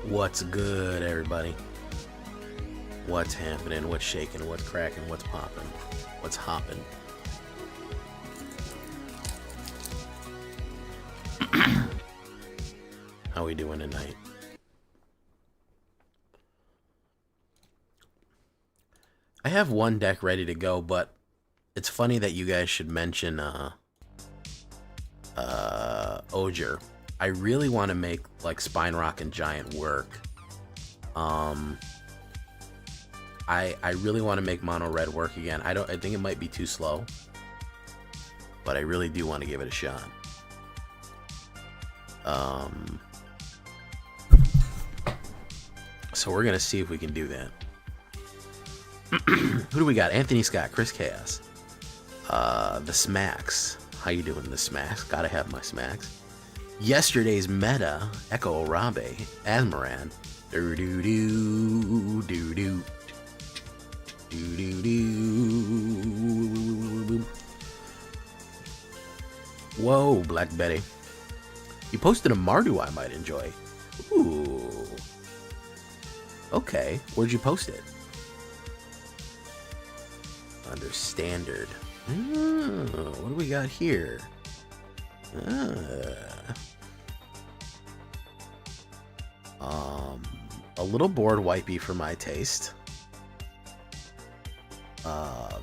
What's good, everybody? What's happening? What's shaking? What's cracking? What's popping? What's hopping? How we doing tonight? I have one deck ready to go, but it's funny that you guys should mention Ogier. I really want to make like Spine Rock and Giant work. I really want to make Mono Red work again. I think it might be too slow, but I really do want to give it a shot. So we're gonna see if we can do that. Who do we got? Anthony Scott, Chris Chaos, the Smacks. How you doing, the Smacks? Gotta have my Smacks. Yesterday's meta, Echo Arabe, Asmaran. Do do do do do do do do. Whoa, Black Betty. You posted a Mardu I might enjoy. Ooh. Okay, where'd you post it? Under standard. Oh, what do we got here? A little board wipey for my taste.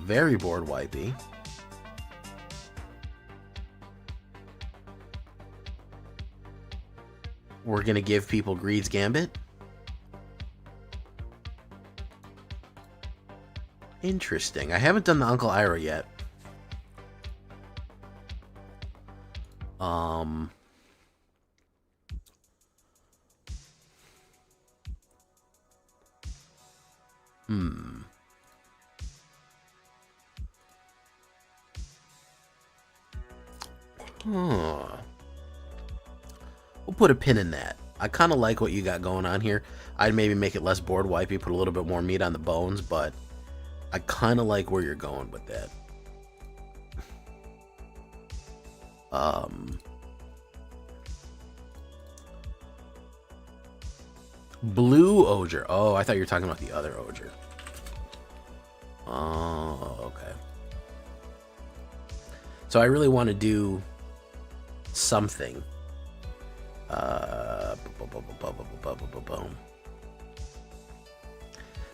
Very board wipey. We're gonna give people Greed's Gambit. Interesting. I haven't done the Uncle Ira yet. We'll put a pin in that. I kind of like what you got going on here. I'd maybe make it less board wipey, put a little bit more meat on the bones, but I kind of like where you're going with that. Blue Ogier. Oh, I thought you were talking about the other Ogier. Oh, okay. So I really want to do something.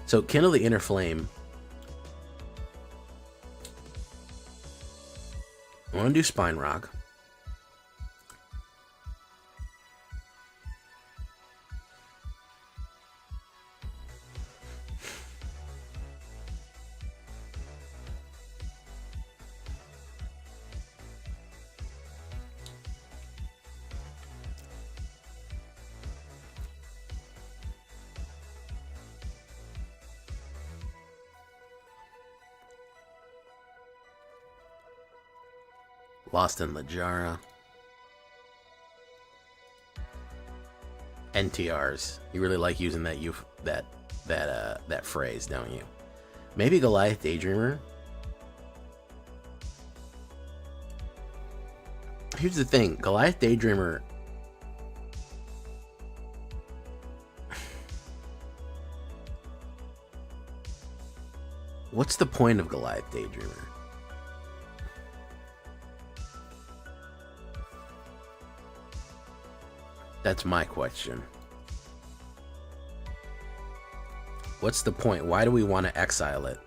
So Kindle the Inner Flame. I want to do Spine Rock. Lost in Lajara. NTRs. You really like using that that phrase, don't you? Maybe Goliath Daydreamer. Here's the thing, Goliath Daydreamer. What's the point of Goliath Daydreamer? That's my question. What's the point? Why do we want to exile it?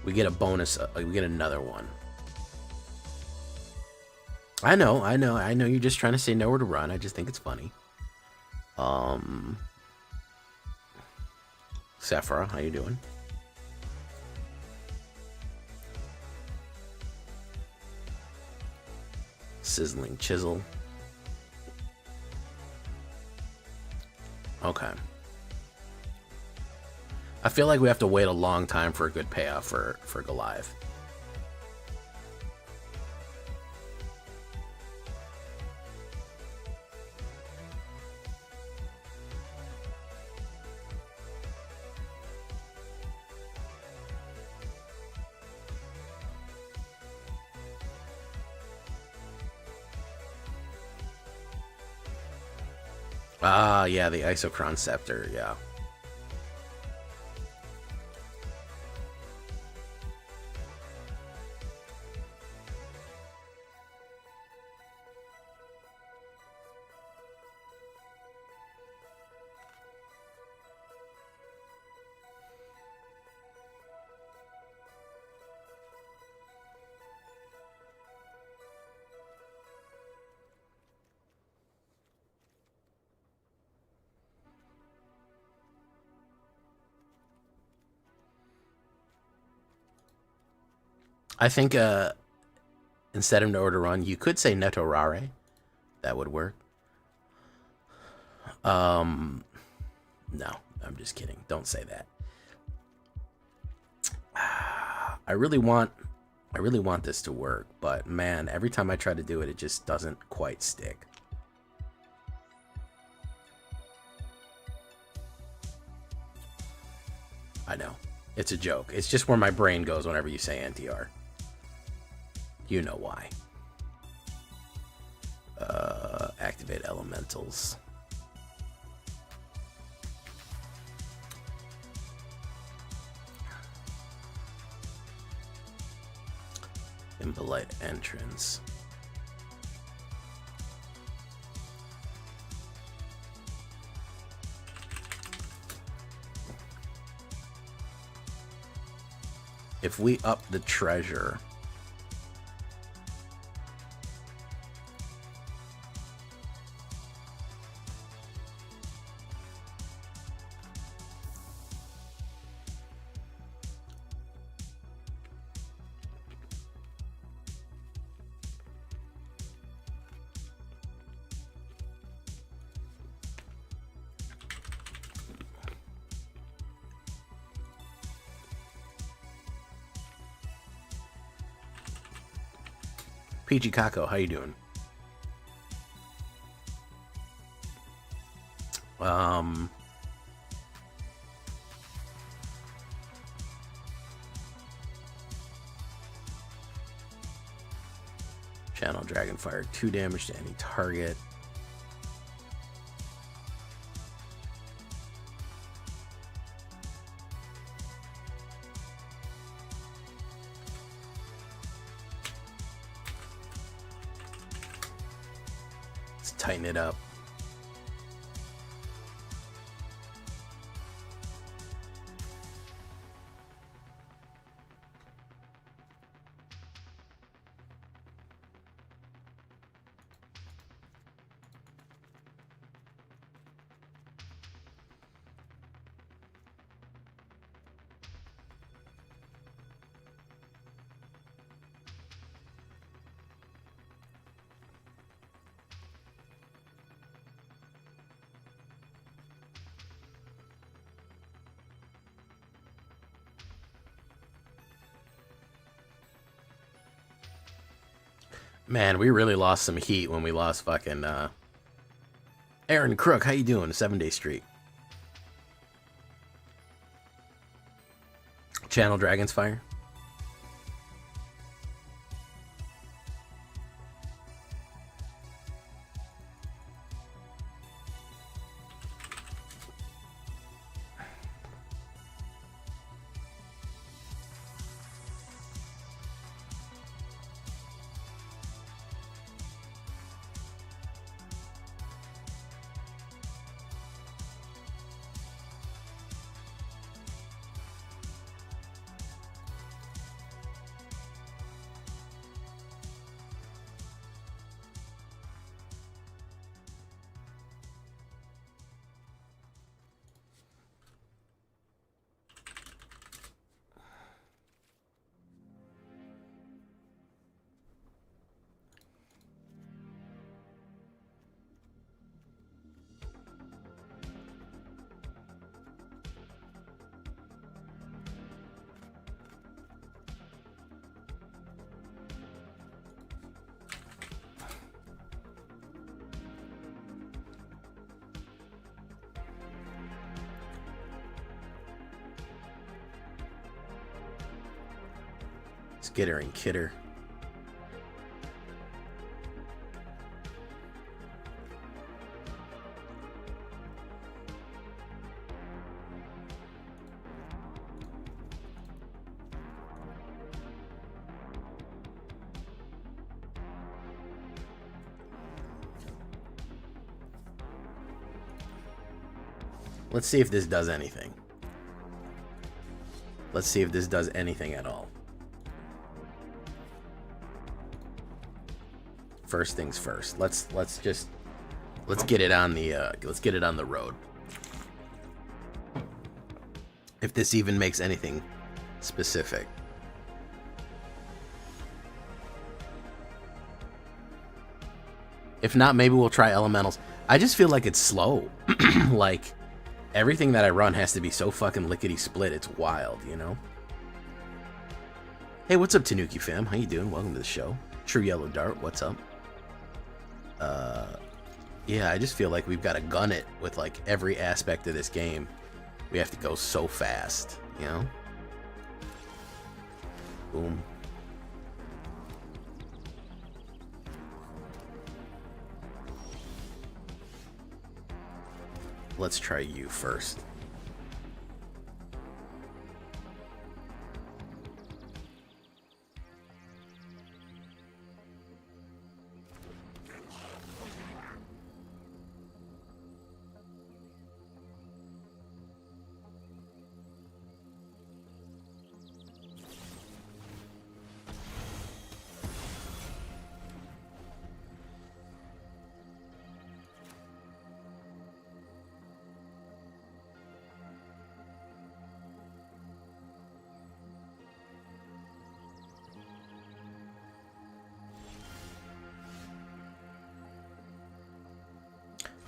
We get a bonus. We get another one. I know. You're just trying to say nowhere to run. I just think it's funny. Sephora, how you doing? Sizzling Chisel. Okay. I feel like we have to wait a long time for a good payoff for Goliath. Ah, yeah, the Isochron Scepter, yeah. I think instead of Nowhere to Run, you could say Netorare. That would work. No, I'm just kidding. Don't say that. I really want this to work, but man, every time I try to do it, it just doesn't quite stick. I know. It's a joke. It's just where my brain goes whenever you say NTR. You know why. Activate elementals. Impolite entrance. If we up the treasure, PG Kako, how you doing? Channel Dragonfire, 2 damage to any target. Let's tighten it up. Man, we really lost some heat when we lost fucking Aaron Crook. How you doing? 7-day streak. Channel Dragon's Fire. Skitter and Kidder. Let's see if this does anything. Let's see if this does anything at all. First things first. Let's get it on the road. If this even makes anything specific. If not, maybe we'll try elementals. I just feel like it's slow. Like, everything that I run has to be so fucking lickety-split, it's wild, you know? Hey, what's up, Tanuki fam? How you doing? Welcome to the show. True Yellow Dart, what's up? Yeah, I just feel like we've got to gun it with, like, every aspect of this game. We have to go so fast, you know? Boom. Let's try you first.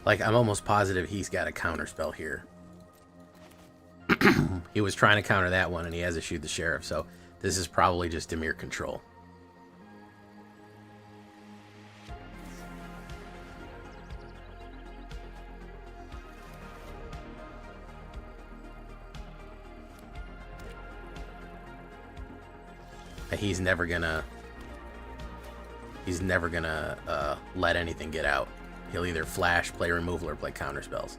Like, I'm almost positive he's got a counterspell here. He was trying to counter that one, and he has to shoot the sheriff, so this is probably just Dimir control. He's never gonna let anything get out. He'll either flash, play removal, or play counter spells.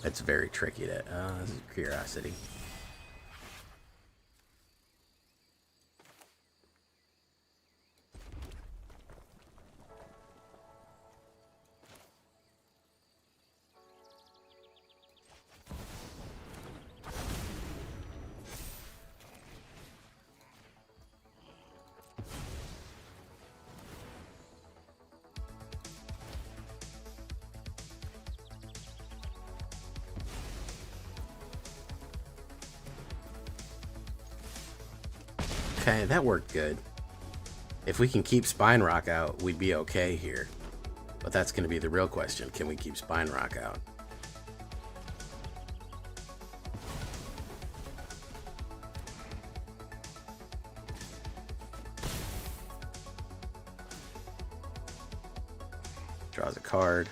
It's very tricky to, this is curiosity. Okay, that worked good. If we can keep Spine Rock out, we'd be okay here. But that's going to be the real question. Can we keep Spine Rock out? Draws a card.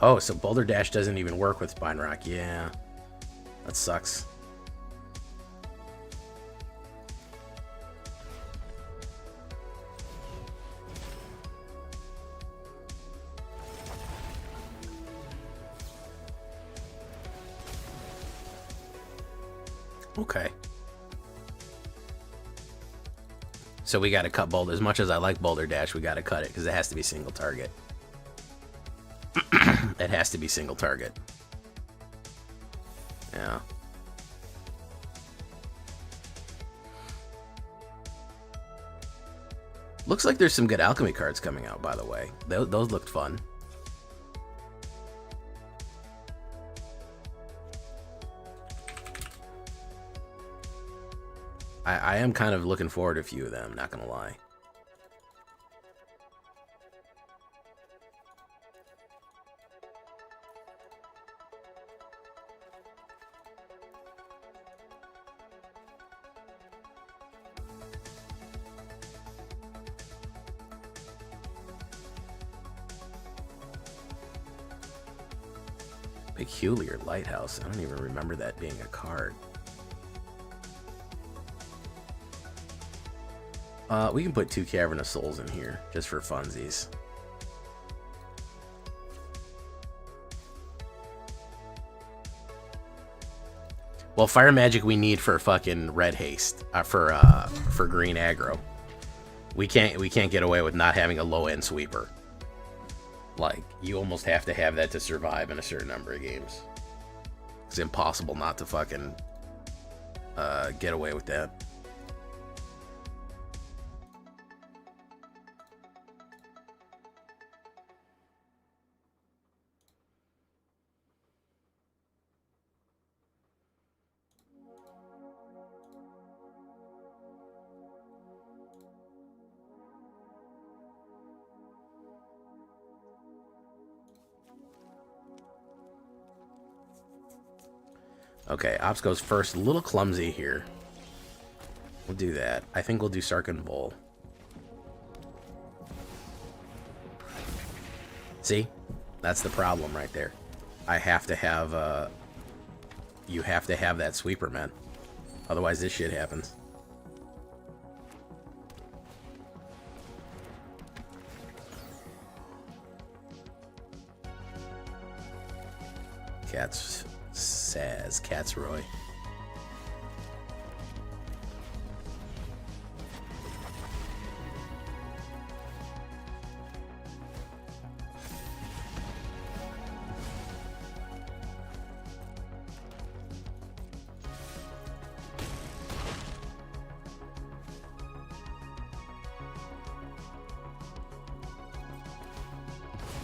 Oh, so Boulder Dash doesn't even work with Spine Rock. Yeah, that sucks. Okay. So we got to cut Boulder. As much as I like Boulder Dash, we got to cut it because it has to be single target. It has to be single target. Yeah. Looks like there's some good alchemy cards coming out, by the way. Those looked fun. I am kind of looking forward to a few of them, not gonna lie. Peculiar Lighthouse. I don't even remember that being a card. We can put 2 Cavernous Souls in here, just for funsies. Well, Fire Magic we need for fucking red haste, for green aggro. We can't get away with not having a low end sweeper. Like, you almost have to have that to survive in a certain number of games. It's impossible not to fucking get away with that. Okay, Ops goes first. A little clumsy here. We'll do that. I think we'll do Sarkin Vol. See? That's the problem right there. I have to have, you have to have that sweeper, man. Otherwise this shit happens. Cats... Saz, Catsroy.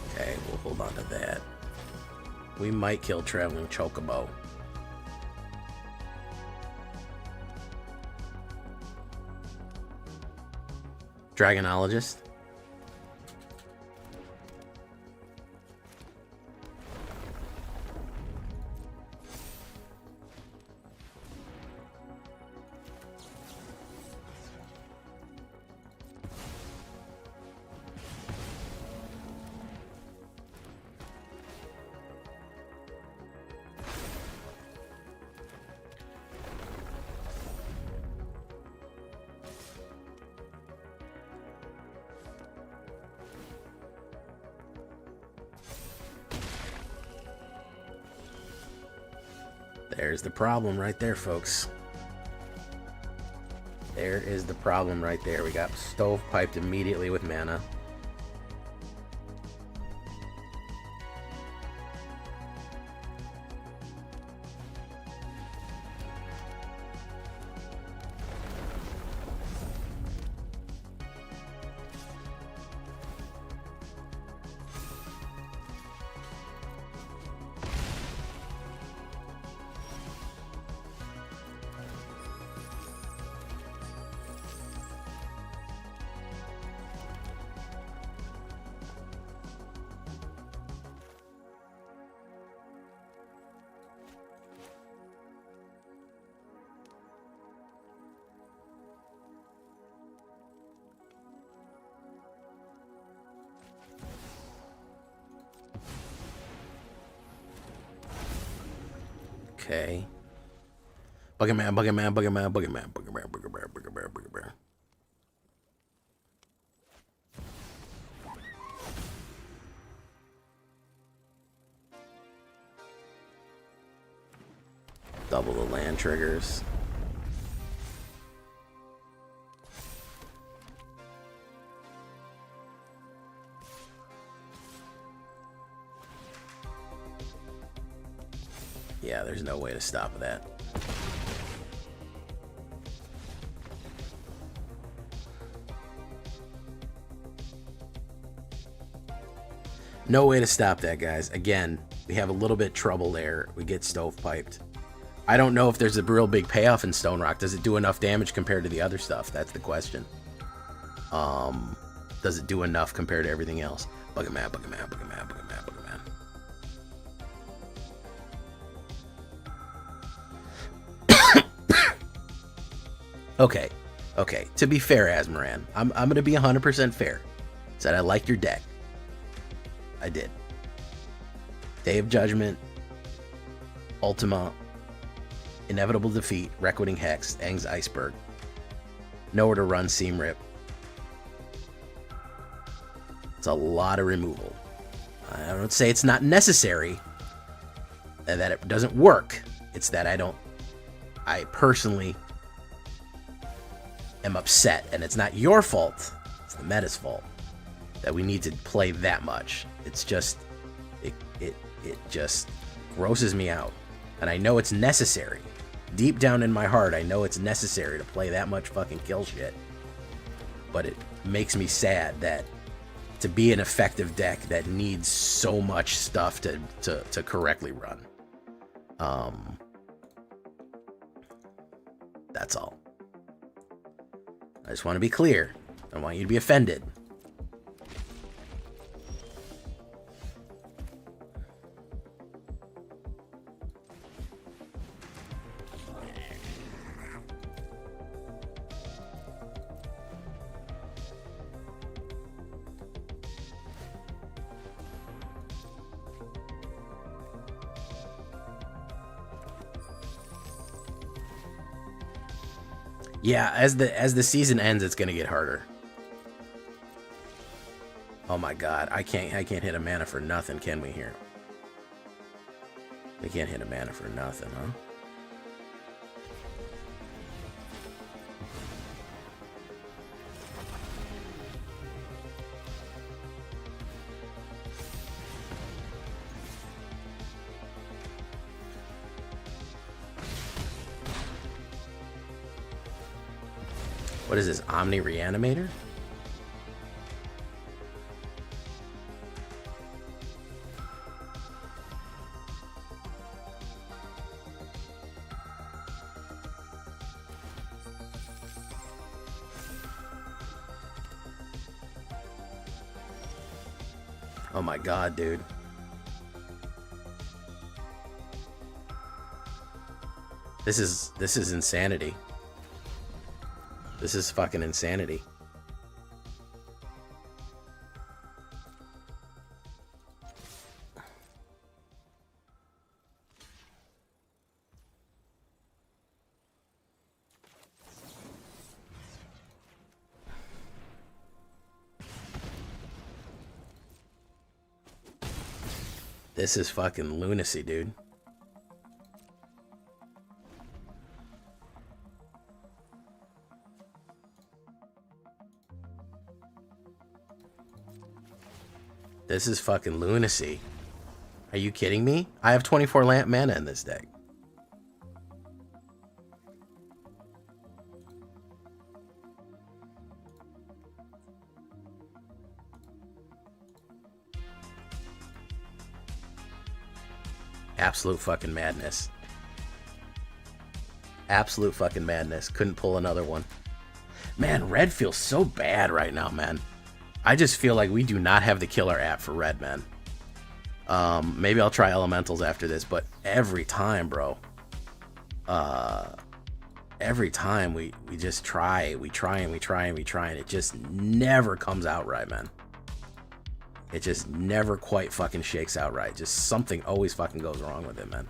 Okay, we'll hold on to that. We might kill Traveling Chocobo. Dragonologist. There's the problem right there, folks. There is the problem right there. We got stovepiped immediately with mana. Okay. Buggerman, Buggerman, Buggerman, Buggerman, Buggerman, Buggerman, Buggerman, Buggerman. Double the land triggers. Yeah, there's no way to stop that. No way to stop that, guys. Again, we have a little bit trouble there. We get stovepiped. I don't know if there's a real big payoff in Stone Rock. Does it do enough damage compared to the other stuff? That's the question. Does it do enough compared to everything else? Buggerman, Buggerman, Buggerman, Buggerman, Buggerman. Okay, okay. To be fair, Asmoran, I'm gonna be 100% fair. Said I liked your deck. I did. Day of Judgment, Ultima, Inevitable Defeat, Reckoning Hex, Aang's Iceberg. Nowhere to Run, Seam Rip. It's a lot of removal. I don't say it's not necessary, and that it doesn't work. It's that I personally am upset, and it's not your fault. It's the meta's fault that we need to play that much. It's just, it just grosses me out. And I know it's necessary. Deep down in my heart, I know it's necessary to play that much fucking kill shit. But it makes me sad that to be an effective deck that needs so much stuff to correctly run. That's all. I just want to be clear. I don't want you to be offended. Yeah, as the season ends, it's gonna get harder. Oh my god, I can't hit a mana for nothing, can we here? We can't hit a mana for nothing, huh? What is this, Omni Reanimator? Oh my god, dude. This is insanity. This is fucking insanity. This is fucking lunacy, dude. This is fucking lunacy. Are you kidding me? I have 24 lamp mana in this deck. Absolute fucking madness. Absolute fucking madness. Couldn't pull another one. Man, red feels so bad right now, man. I just feel like we do not have the killer app for red, man. Maybe I'll try elementals after this, but every time, bro. Every time we just try, and we try, and it just never comes out right, man. It just never quite fucking shakes out right. Just something always fucking goes wrong with it, man.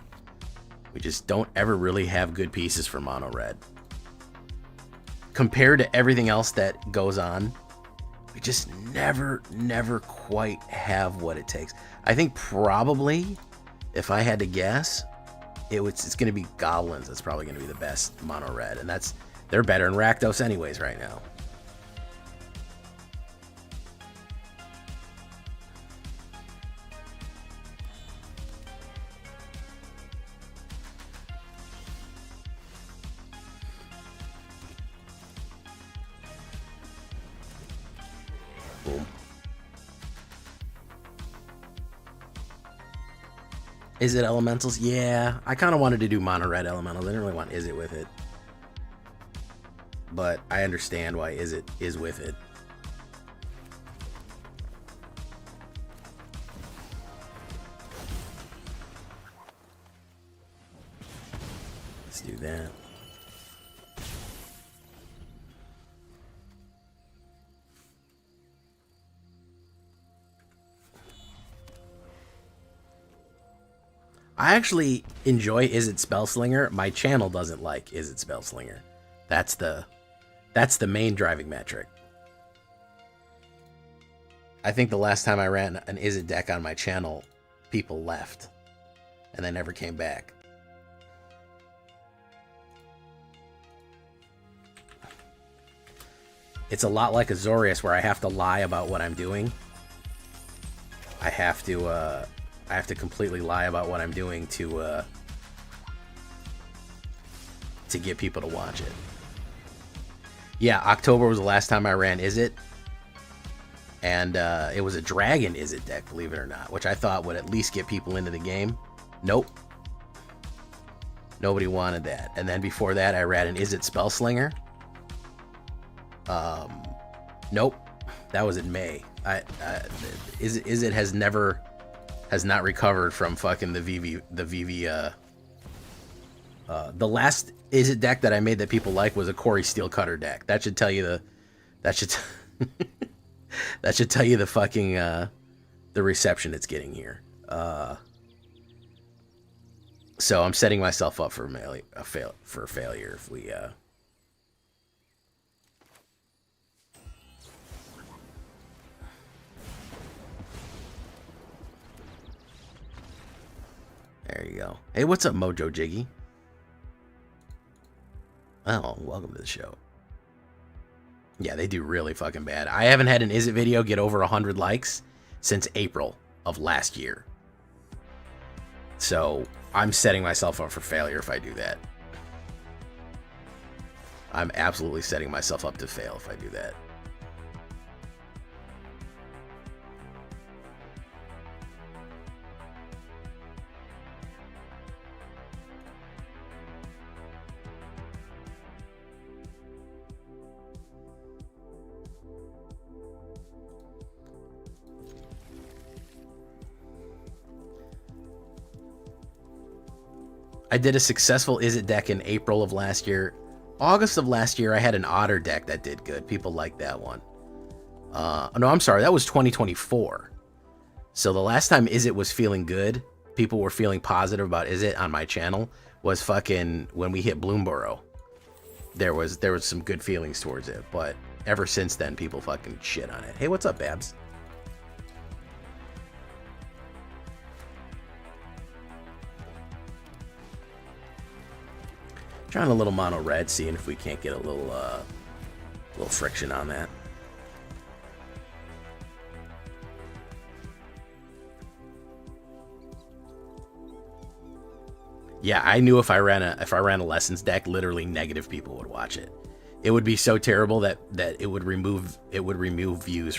We just don't ever really have good pieces for mono red. Compared to everything else that goes on, we just never quite have what it takes. I think probably, if I had to guess, it's going to be Goblins. That's probably going to be the best mono red, and they're better in Rakdos anyways right now. Boom. Is it elementals? Yeah, I kind of wanted to do mono red elementals. I didn't really want Is It with it, but I understand why Is It is with it. Let's do that. I actually enjoy Is It Spellslinger. My channel doesn't like Is It Spellslinger. That's the main driving metric. I think the last time I ran an Is It deck on my channel, people left. And they never came back. It's a lot like Azorius, where I have to lie about what I'm doing. I have to completely lie about what I'm doing to get people to watch it. Yeah, October was the last time I ran Is It. And it was a Dragon Is It deck, believe it or not, which I thought would at least get people into the game. Nope. Nobody wanted that. And then before that, I ran an Is It Spellslinger. Nope. That was in May. Is It has not recovered from fucking the VV. The last Is It deck that I made that people like was a Corey Steelcutter deck. That should tell you that should tell you the fucking the reception it's getting here. So I'm setting myself up for failure if we. There you go. Hey, what's up, Mojo Jiggy? Oh, welcome to the show. Yeah, they do really fucking bad. I haven't had an Is It video get over 100 likes since April of last year. So I'm setting myself up for failure if I do that. I'm absolutely setting myself up to fail if I do that. I did a successful Is It deck in April of last year. August of last year, I had an Otter deck that did good. People liked that one. No, I'm sorry. That was 2024. So the last time Is It was feeling good, people were feeling positive about Is It on my channel, was fucking when we hit Bloomborough. There was some good feelings towards it. But ever since then, people fucking shit on it. Hey, what's up, Babs? Trying a little mono red, seeing if we can't get a little friction on that. Yeah, I knew if I ran a lessons deck, literally negative people would watch it. It would be so terrible that it would remove views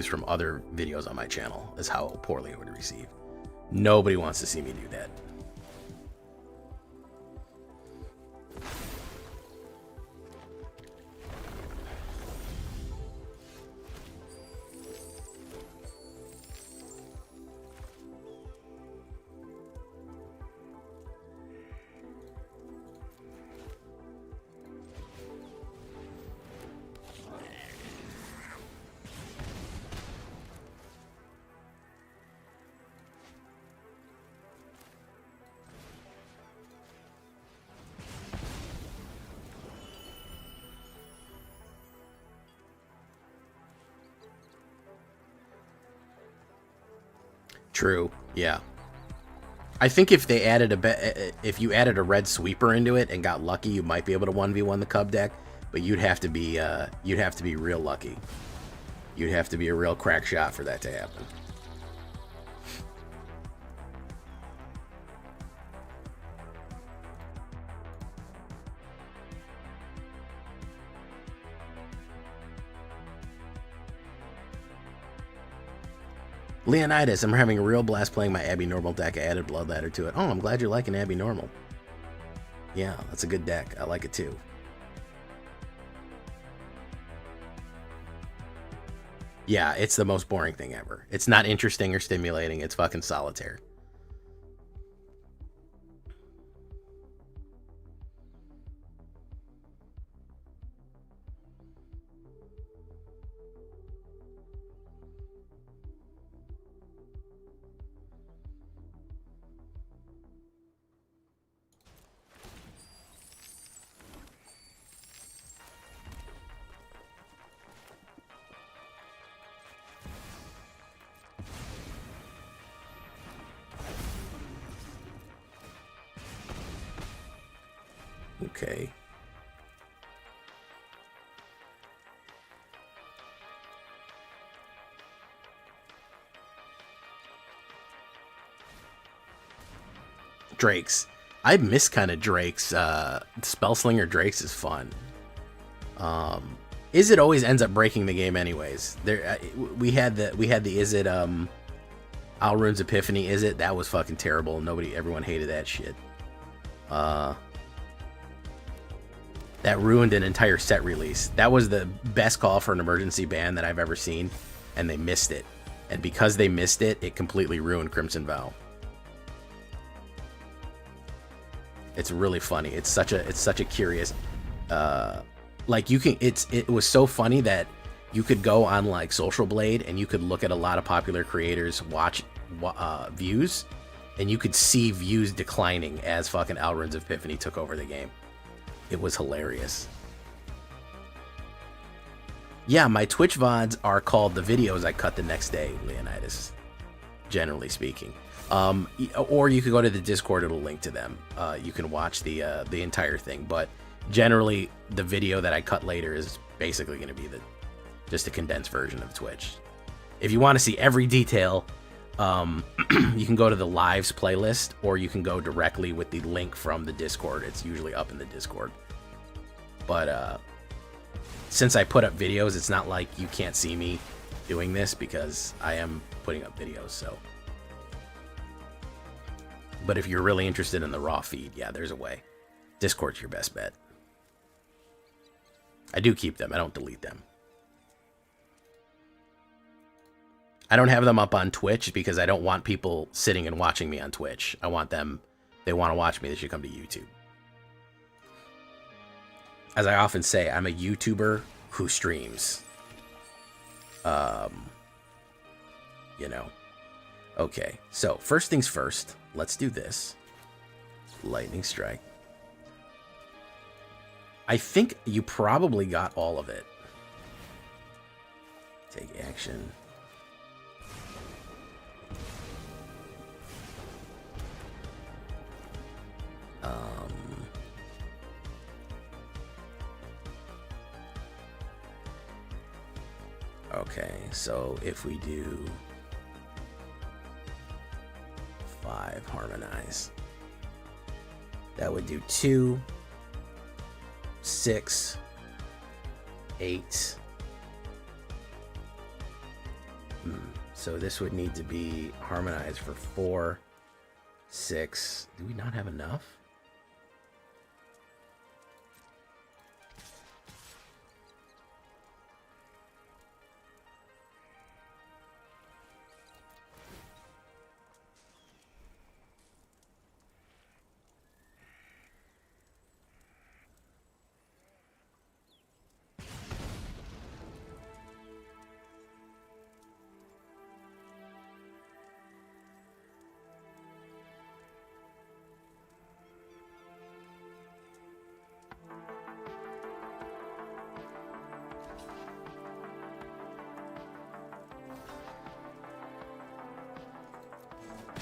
from other videos on my channel. Is how poorly it would receive. Nobody wants to see me do that. True. Yeah. I think if they added if you added a red sweeper into it and got lucky, you might be able to 1v1 the Cub deck, but you'd have to be real lucky. You'd have to be a real crack shot for that to happen. Leonidas, I'm having a real blast playing my Abby Normal deck. I added Blood Ladder to it. Oh, I'm glad you're liking Abby Normal. Yeah, that's a good deck. I like it too. Yeah, it's the most boring thing ever. It's not interesting or stimulating. It's fucking solitaire. Okay. Drakes. I miss kind of Drakes. Spellslinger Drakes is fun. Izzet always ends up breaking the game anyways. There, we had the Izzet Alrune's Epiphany Izzet. That was fucking terrible. Everyone hated that shit. That ruined an entire set release. That was the best call for an emergency ban that I've ever seen, and they missed it. And because they missed it, it completely ruined Crimson Vow. It's really funny. It's such a curious, like you can. It was so funny that you could go on like Social Blade and you could look at a lot of popular creators watch views, and you could see views declining as fucking Alrune's Epiphany took over the game. It was hilarious. Yeah, my Twitch VODs are called the videos I cut the next day, Leonidas, generally speaking. Or you could go to the Discord, it'll link to them. You can watch the entire thing, but generally the video that I cut later is basically going to be just a condensed version of Twitch. If you want to see every detail, you can go to the lives playlist, or you can go directly with the link from the Discord. It's usually up in the Discord. But since I put up videos, it's not like you can't see me doing this, because I am putting up videos. So, but if you're really interested in the raw feed, yeah, there's a way. Discord's your best bet. I do keep them. I don't delete them. I don't have them up on Twitch because I don't want people sitting and watching me on Twitch. I want them, they want to watch me, they should come to YouTube. As I often say, I'm a YouTuber who streams. You know. Okay, so first things first, let's do this. Lightning Strike. I think you probably got all of it. Take action. Okay, so if we do 5 harmonize, that would do 2, 6, 8. So this would need to be harmonized for 4, 6. Do we not have enough?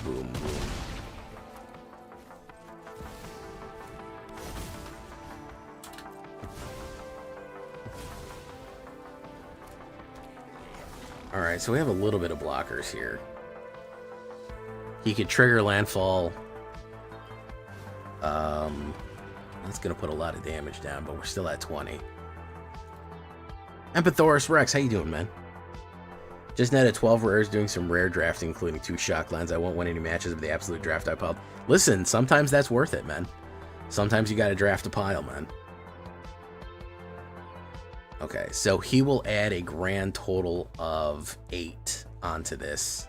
Boom, boom. Alright, so we have a little bit of blockers here. He could trigger landfall. That's going to put a lot of damage down, but we're still at 20. Empathoris Rex, how you doing, man? Just netted 12 rares, doing some rare drafting, including 2 Shocklands. I won't win any matches, but the absolute draft I piled. Listen, sometimes that's worth it, man. Sometimes you gotta draft a pile, man. Okay, so he will add a grand total of 8 onto this.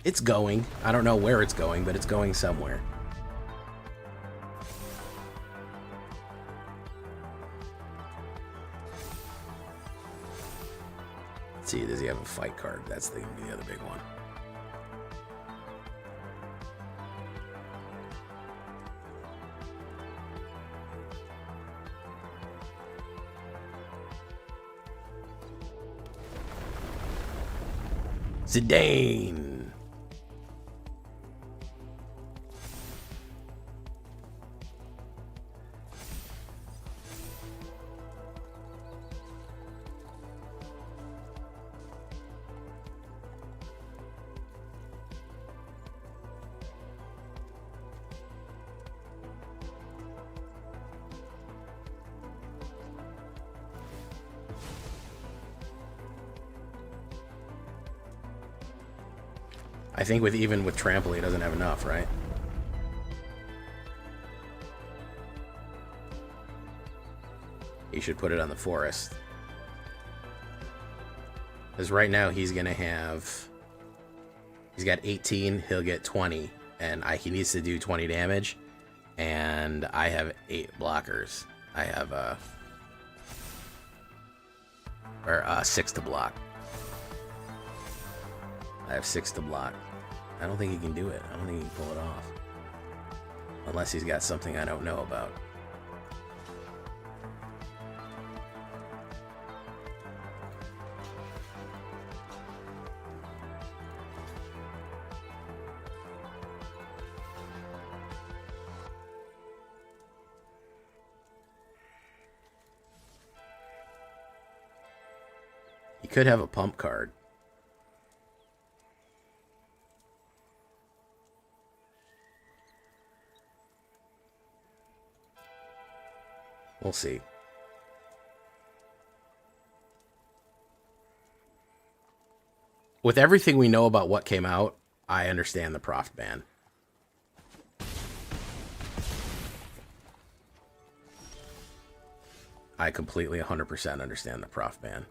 It's going. I don't know where it's going, but it's going somewhere. Let's see, does he have a fight card? That's the other big one. Zidane. I think even with Trample, he doesn't have enough, right? He should put it on the forest. Because right now he's going to have... He's got 18, he'll get 20. And he needs to do 20 damage. And I have 8 blockers. I have 6 to block. I have 6 to block. I don't think he can do it. I don't think he can pull it off. Unless he's got something I don't know about. He could have a pump card. We'll see. With everything we know about what came out, I understand the Prof ban. I completely 100% understand the Prof ban.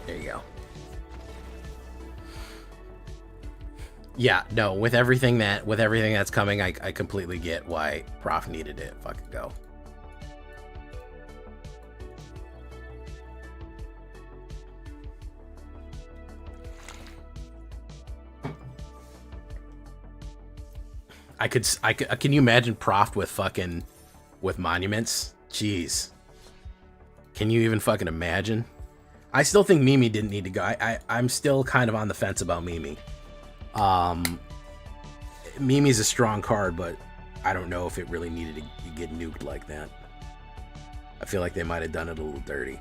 There you go. Yeah, no, with everything that's coming, I completely get why Prof needed to fucking go. Can you imagine Prof with monuments? Jeez. Can you even fucking imagine? I still think Mimi didn't need to go. I'm still kind of on the fence about Mimi. Mimi's a strong card, but I don't know if it really needed to get nuked like that. I feel like they might have done it a little dirty.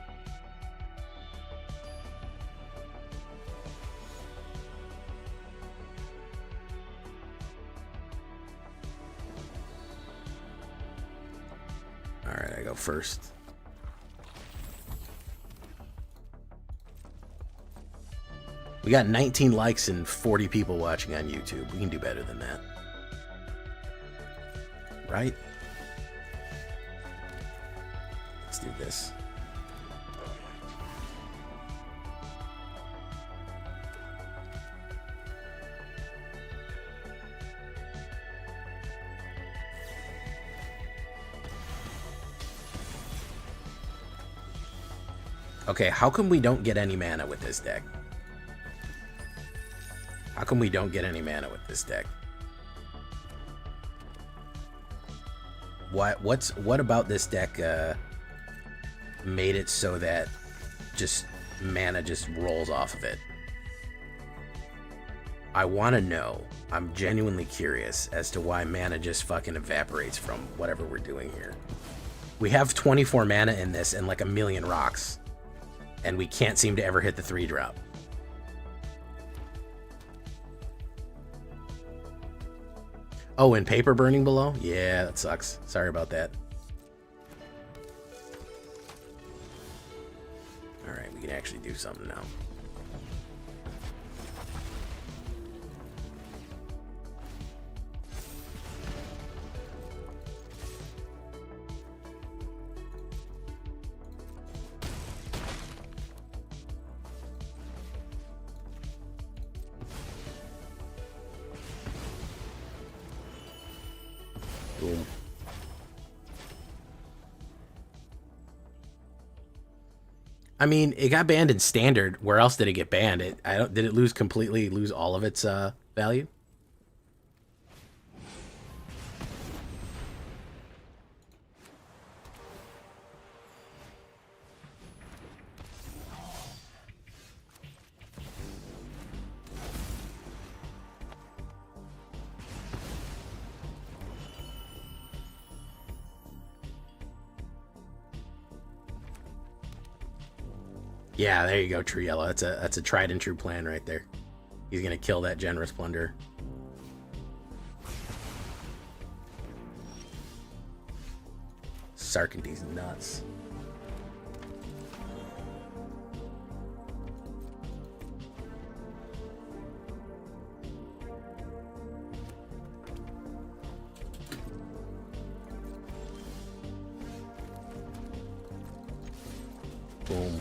Alright, I go first. We got 19 likes and 40 people watching on YouTube. We can do better than that. Right? Let's do this. Okay, how come we don't get any mana with this deck? How come we don't get any mana with this deck? What about this deck made it so that just mana just rolls off of it? I want to know. I'm genuinely curious as to why mana just fucking evaporates from whatever we're doing here. We have 24 mana in this and like a million rocks. And we can't seem to ever hit the 3-drop. Oh, and paper burning below? Yeah, that sucks. Sorry about that. Alright, we can actually do something now. Boom. I mean, it got banned in standard. Where else did it get banned? Did it lose all of its value? Yeah, there you go, True Yellow. That's a tried and true plan right there. He's gonna kill that Generous Plunder. Sarkandy's nuts. Boom.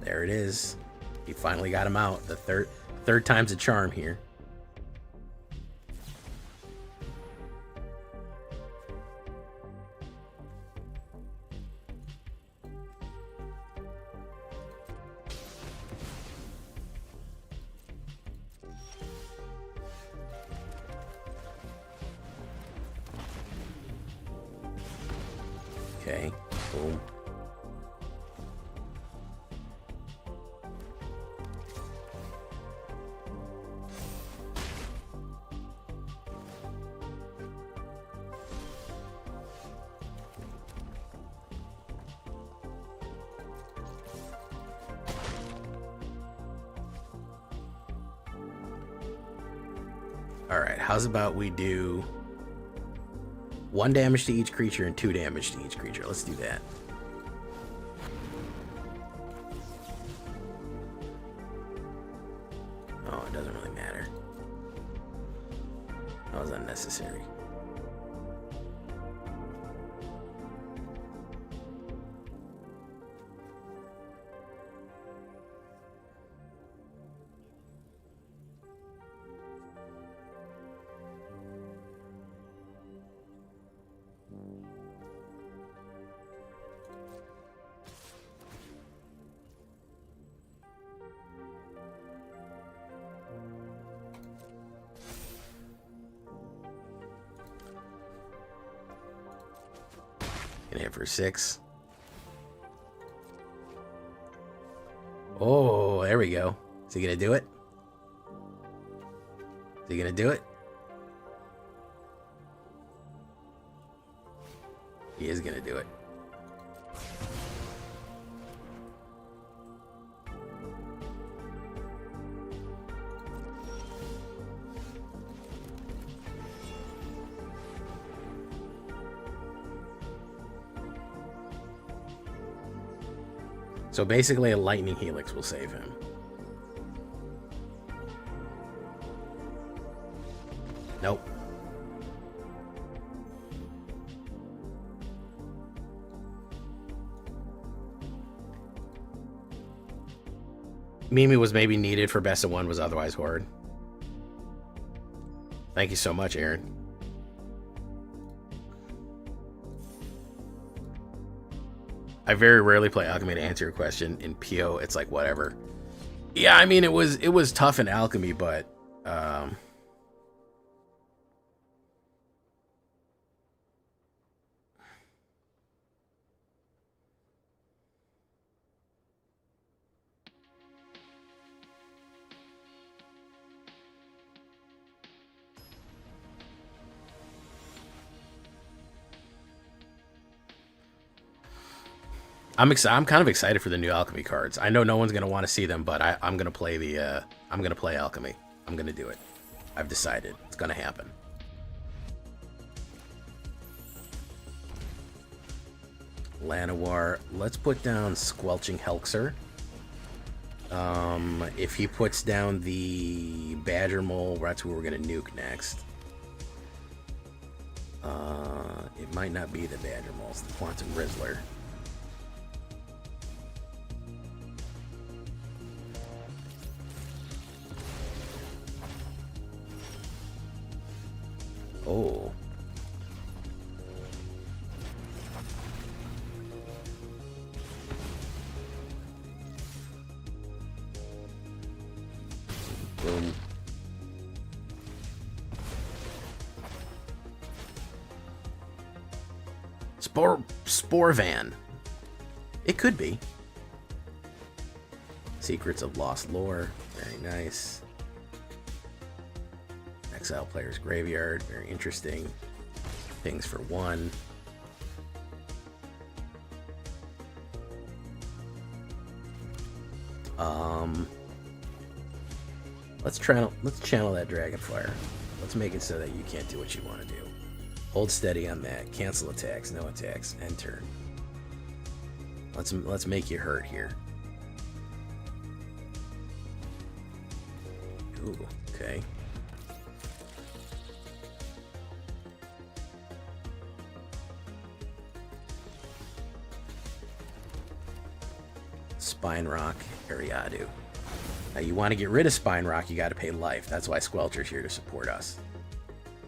There it is. He finally got him out. The third time's a charm here. Okay. Boom. Alright, how's about we do 1 damage to each creature and 2 damage to each creature? Let's do that. Oh, it doesn't really matter. That was unnecessary. Gonna hit for 6. Oh, there we go. Is he gonna do it? Is he gonna do it? He is gonna do it. So basically a lightning helix will save him. Nope. Mimi was maybe needed for best of 1, was otherwise horrid. Thank you so much, Aaron. I very rarely play Alchemy to answer your question. In PO, it's like whatever. Yeah, I mean it was tough in Alchemy, but I'm kind of excited for the new alchemy cards. I know no one's gonna want to see them, but I'm gonna play the I'm gonna play alchemy. I'm gonna do it. I've decided it's gonna happen. Llanowar. Let's put down Squelching Helxer. If he puts down the Badger Mole, that's who we're gonna nuke next. It might not be the Badger Mole, it's the Quantum Rizzler. Oh. Boom. Spore Van. It could be. Secrets of Lost Lore. Very nice. Exile Player's Graveyard. Very interesting. Things for 1. Let's channel that Dragonfire. Let's make it so that you can't do what you want to do. Hold steady on that. Cancel attacks, no attacks, end turn. Let's make you hurt here. Ooh, okay. Spine Rock, Ariadu. Now you want to get rid of Spine Rock, you got to pay life. That's why Squelcher's here to support us.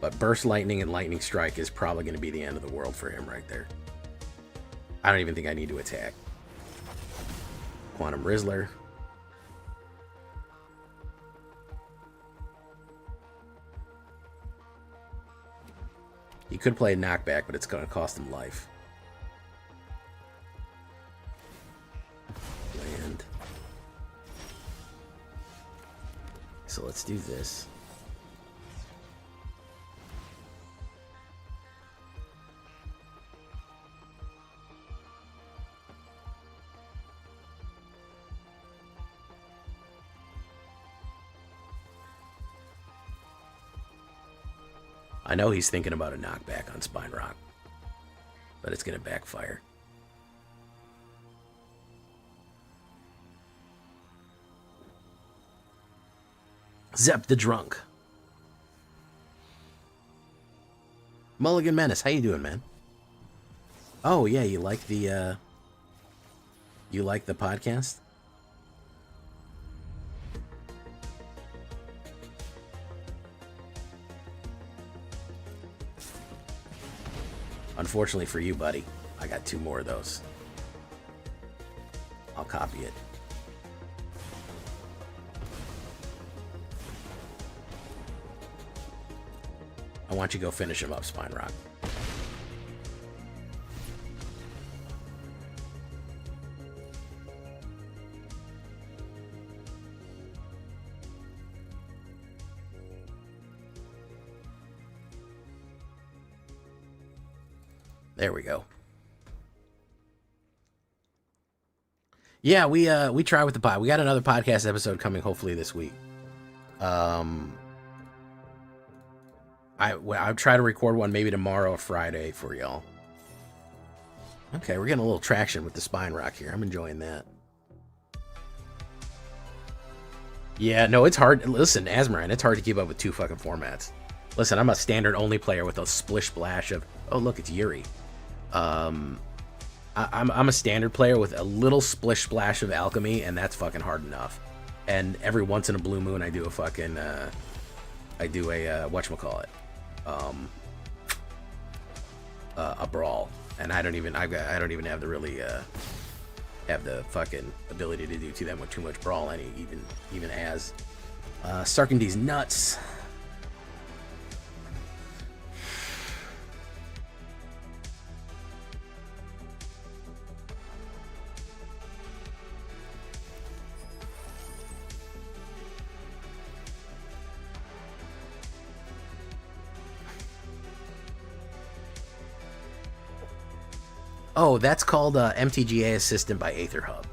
But Burst Lightning and Lightning Strike is probably going to be the end of the world for him right there. I don't even think I need to attack. Quantum Rizzler. He could play a knockback, but it's going to cost him life. Land. So let's do this. I know he's thinking about a knockback on Spine Rock, but it's going to backfire. Zep the Drunk. Mulligan Menace, how you doing, man? Oh yeah, you like the podcast? Unfortunately for you, buddy, I got 2 more of those. I'll copy it. I want you to go finish him up, Spine Rock. There we go. Yeah, we try with the pod. We got another podcast episode coming hopefully this week. I'll try to record one maybe tomorrow or Friday for y'all. Okay, we're getting a little traction with the Spine Rock here. I'm enjoying that. Yeah, no, it's hard. Listen, Asmaran, it's hard to keep up with 2 fucking formats. Listen, I'm a standard only player with a splish splash of... Oh, look, it's Yuri. I'm a standard player with a little splish splash of alchemy, and that's fucking hard enough. And every once in a blue moon, I do a fucking, whatchamacallit, a brawl, and I don't even have the really have the fucking ability to do too much brawl even as Sarkandy's nuts. Oh, that's called MTGA Assistant by AetherHub.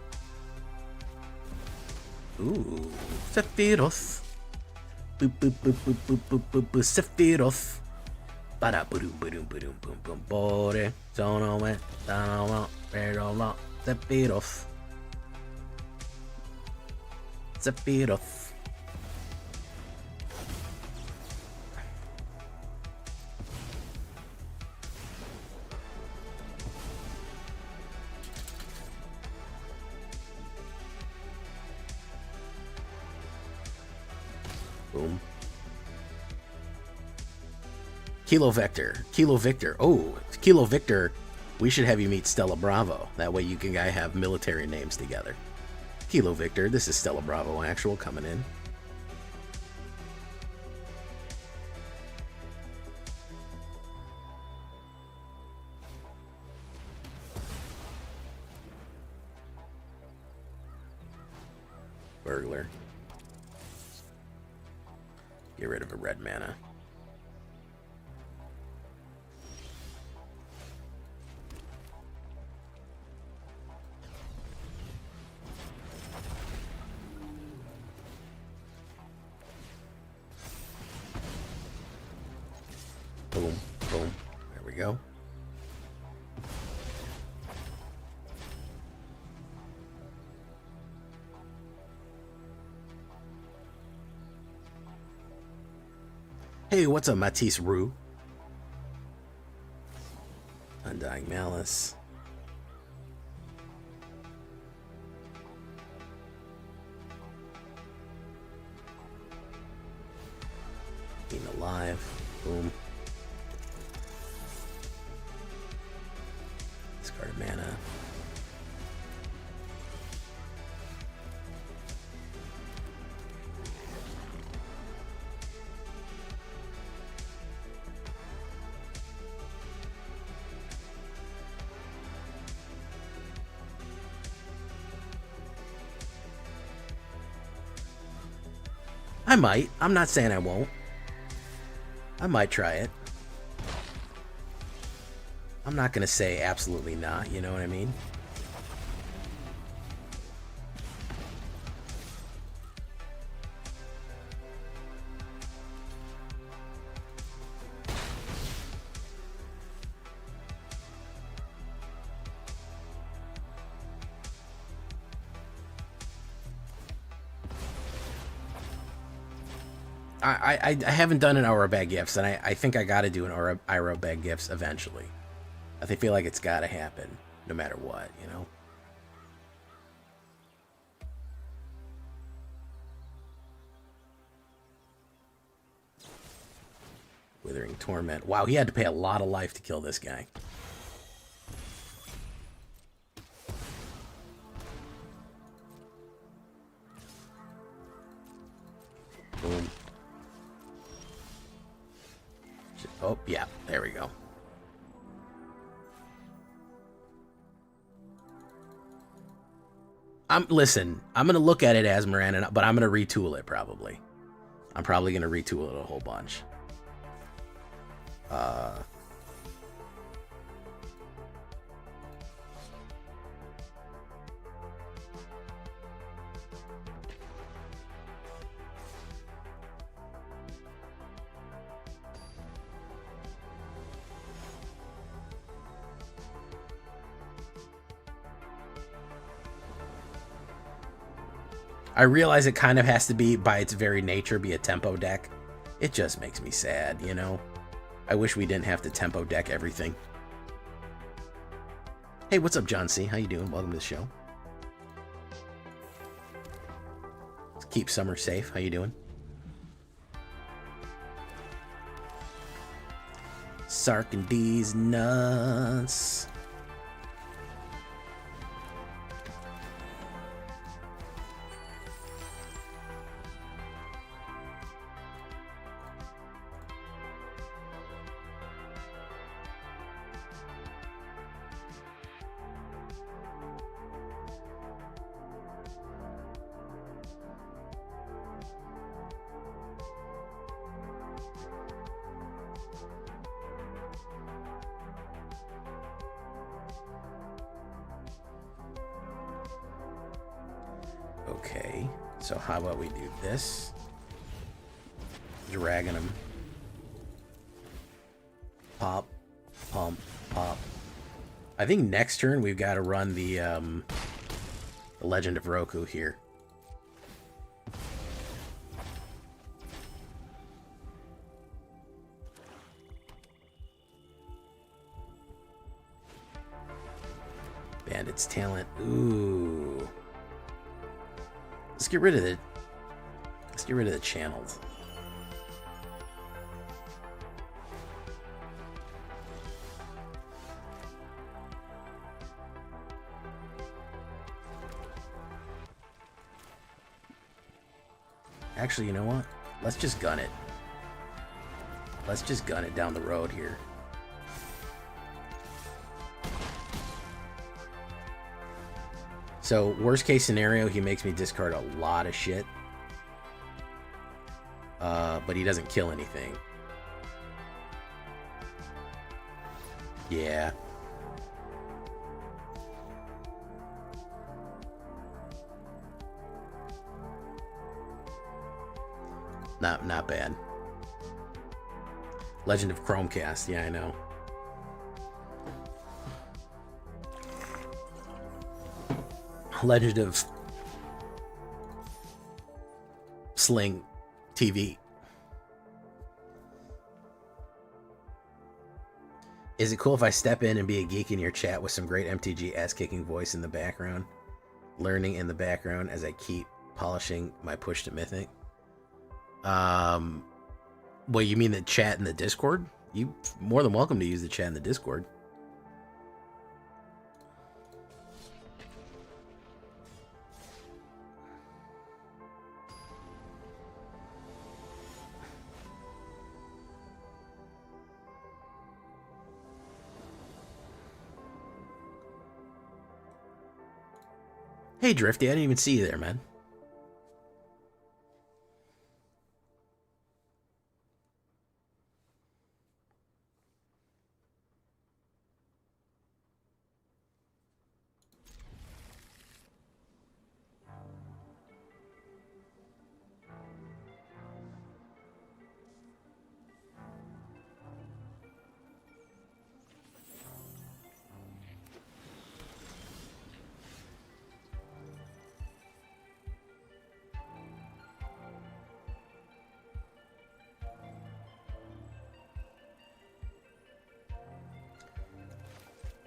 Ooh, Sephiroth. Boop boop boop boop boop boop boop boop Sephiroth. Bada boom boom boom boom boom bore. Sono me, sono me, Sephiroth. Sephiroth. Boom. Kilo Victor. Oh, Kilo Victor. We should have you meet Stella Bravo. That way you can have military names together. Kilo Victor, this is Stella Bravo actual coming in. Burglar. Get rid of a red mana. Boom, boom. There we go. Hey, what's up, Matisse Rue? Undying Malice. Being alive. Boom. Discard mana. I might. I'm not saying I won't. I might try it. I'm not gonna say absolutely not, you know what I mean? I haven't done an Aura Bag Gifts, and I think I gotta do an Aura Bag Gifts eventually. I feel like it's gotta happen, no matter what, you know? Withering Torment. Wow, he had to pay a lot of life to kill this guy. Boom. Oh, yeah, there we go. Listen, I'm gonna look at it as Miranda, but I'm gonna retool it probably. I'm probably gonna retool it a whole bunch. I realize it kind of has to be, by its very nature, be a tempo deck. It just makes me sad, you know? I wish we didn't have to tempo deck everything. Hey, what's up, John C? How you doing? Welcome to the show. Let's keep summer safe. How you doing? Sark and D's nuts. Okay, so how about we do this? Dragging him. Pop, pump, pop. I think next turn we've got to run the Legend of Roku here. Bandit's Talent. Ooh. Let's get rid of the. Let's get rid of the channels. Actually, you know what? Let's just gun it. Let's just gun it down the road here. So, worst case scenario, he makes me discard a lot of shit. But he doesn't kill anything. Yeah. Not bad. Legend of Chromecast, yeah, I know. Legend of Sling TV. Is it cool if I step in and be a geek in your chat with some great MTG ass-kicking voice in the background? Learning in the background as I keep polishing my push to Mythic? Well, you mean the chat in the Discord? You more than welcome to use the chat in the Discord. Hey, Drifty, I didn't even see you there, man.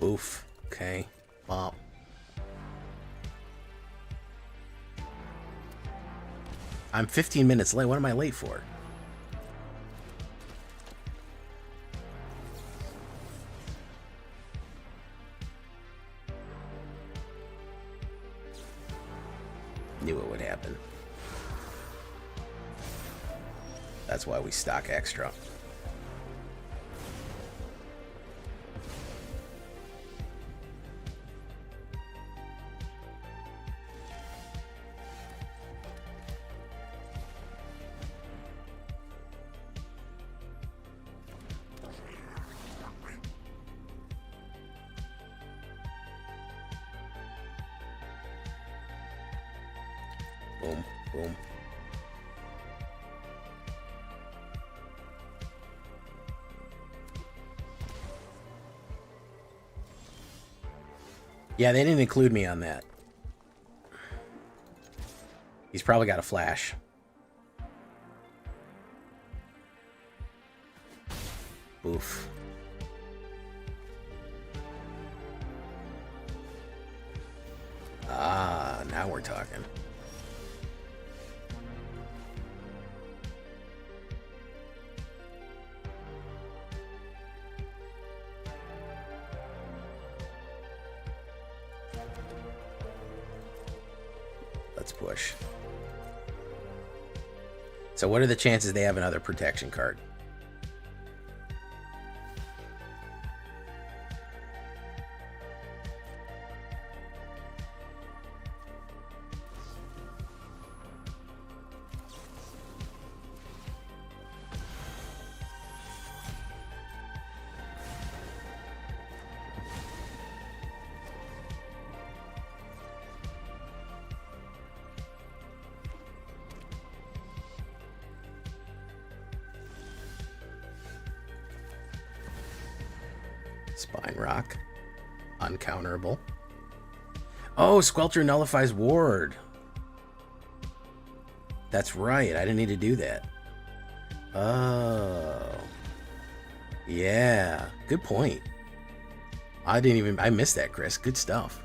Oof. Okay. Bop. I'm 15 minutes late. What am I late for? Knew it would happen. That's why we stock extra. Boom, boom. Yeah, they didn't include me on that. He's probably got a flash. Oof. Ah, now we're talking. Let's push. So what are the chances they have another protection card? Spine Rock. Uncounterable. Oh, Squelcher nullifies Ward. That's right. I didn't need to do that. Oh. Yeah. Good point. I missed that, Chris. Good stuff.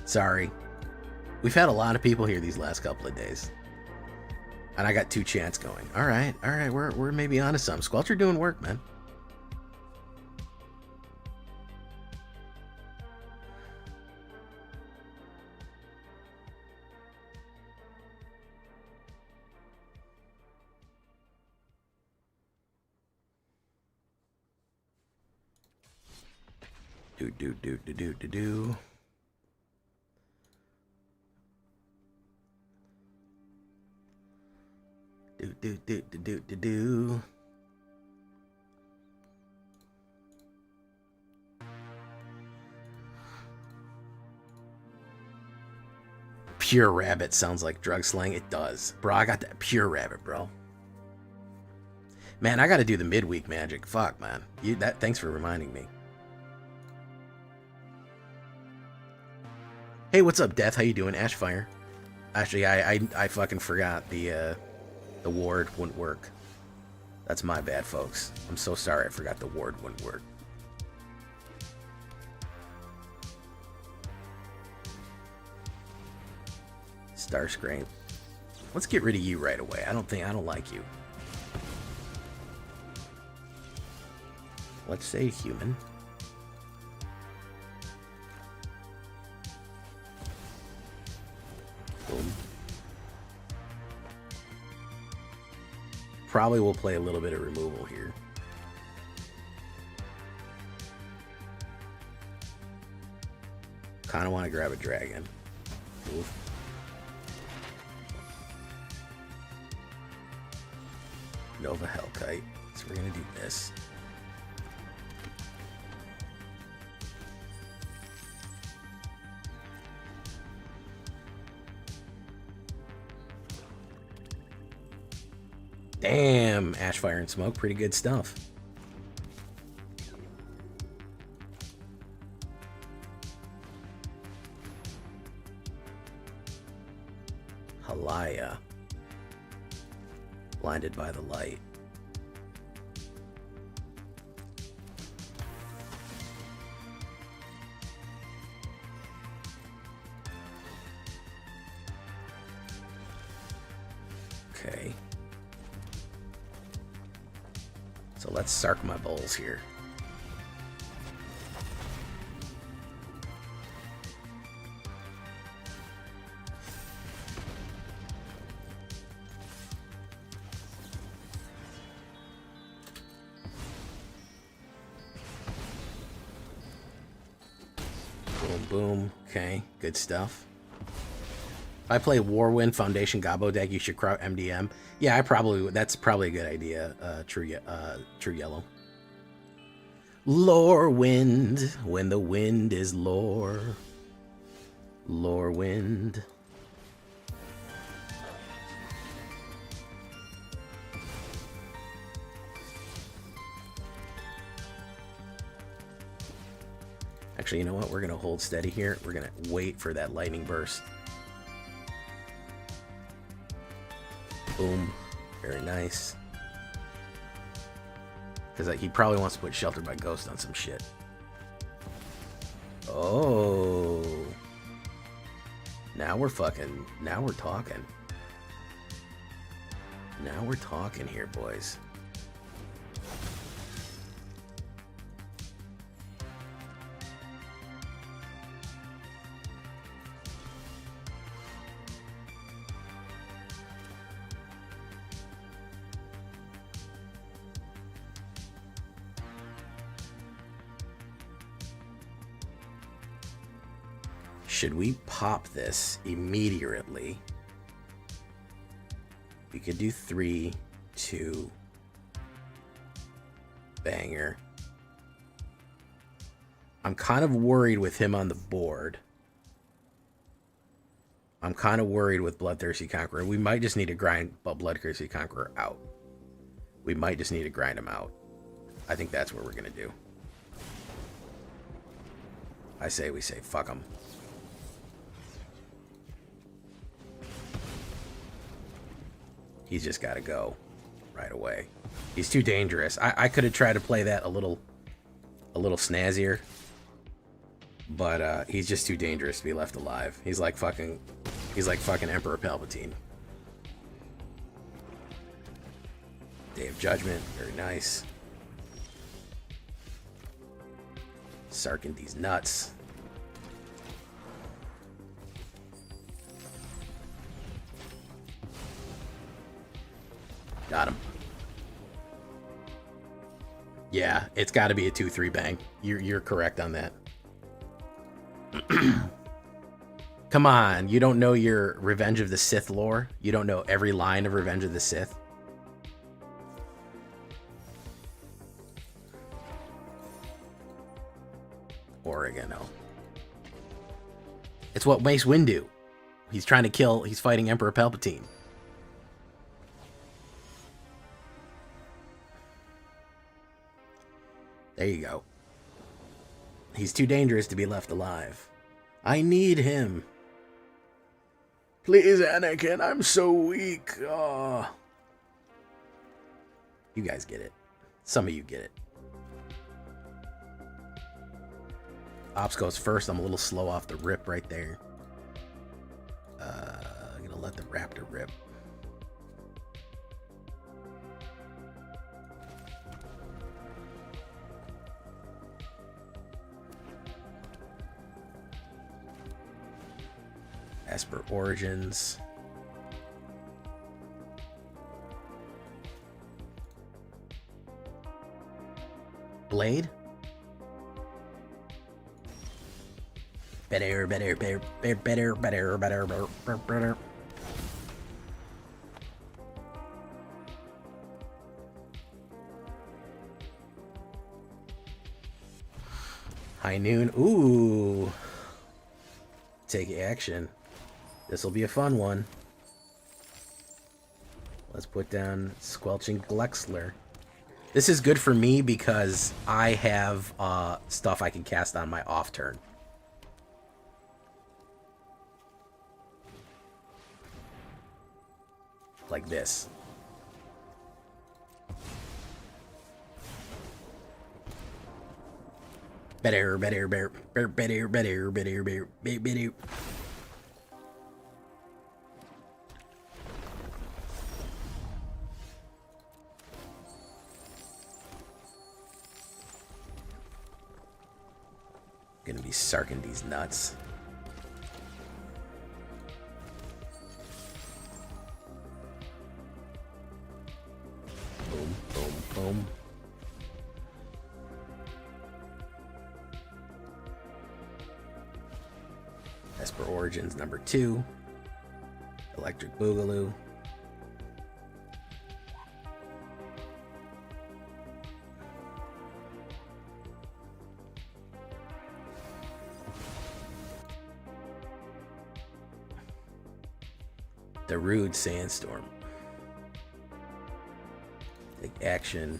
Sorry. We've had a lot of people here these last couple of days. And I got 2 chants going. All right. We're maybe onto something. Squelcher doing work, man. Do. Do. Pure rabbit sounds like drug slang. It does. Bro, I got that pure rabbit, bro. Man, I gotta do the midweek magic. Fuck, man. Thanks for reminding me. Hey, what's up, Death? How you doing? Ashfire. Actually, I fucking forgot the ward wouldn't work. That's my bad, folks. I'm so sorry I forgot the ward wouldn't work. Starscrape. Let's get rid of you right away. I don't like you. Let's say human. Boom. Probably will play a little bit of removal here. Kind of want to grab a dragon. Oof. Nova Hellkite. So we're going to do this. Damn, Ash, Fire, and Smoke. Pretty good stuff. Halaya. Blinded by the light. Okay. So let's sark my bowls here. Boom, boom. Okay, good stuff. If I play LORWYN Foundation Gabo deck, you should crowd MDM. Yeah, that's probably a good idea. True Yellow. LORWYN, when the wind is lore. LORWYN. Actually, you know what? We're gonna hold steady here. We're gonna wait for that lightning burst. Boom. Very nice. Because he probably wants to put Sheltered by Ghost on some shit. Oh. Now we're talking. Now we're talking here, boys. Should we pop this immediately? We could do 3, 2, banger. I'm kind of worried with him on the board. I'm kind of worried with Bloodthirsty Conqueror. We might just need to grind Bloodthirsty Conqueror out. We might just need to grind him out. I think that's what we're going to do. I say we say fuck him. He's just got to go right away. He's too dangerous. I could have tried to play that a little snazzier, but he's just too dangerous to be left alive. He's like fucking Emperor Palpatine. Day of Judgment, very nice. Sarking these nuts. Got him. Yeah, it's got to be a 2-3 bang. You're correct on that. Come on, you don't know your Revenge of the Sith lore? You don't know every line of Revenge of the Sith? Oregano. It's what Mace Windu. He's trying to kill, he's fighting Emperor Palpatine. There you go. He's too dangerous to be left alive. I need him. Please, Anakin, I'm so weak. Oh. You guys get it. Some of you get it. Ops goes first. I'm a little slow off the rip right there. I'm gonna let the Raptor rip. Esper Origins. Blade. Better. High Noon. Ooh. Take action. This will be a fun one. Let's put down Squelching Glexler. This is good for me because I have stuff I can cast on my off turn. Like this. Better. Gonna be sarking these nuts. Boom, boom, boom. Esper Origins number 2. Electric Boogaloo. The Rude Sandstorm. Take action.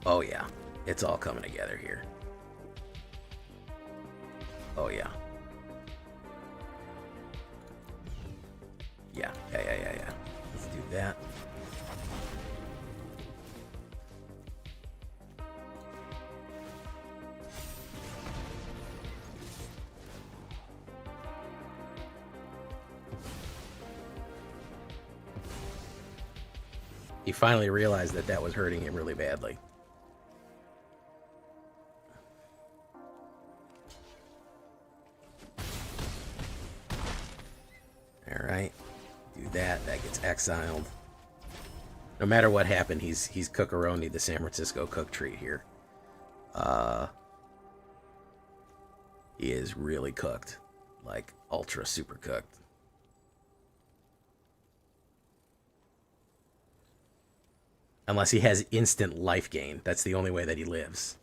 Oh yeah, it's all coming together here. Oh yeah. Yeah. Let's do that. He finally realized that that was hurting him really badly. Alright. Do that. That gets exiled. No matter what happened, he's Cookaroni, the San Francisco cook treat here. He is really cooked. Like, ultra super cooked. Unless he has instant life gain. That's the only way that he lives.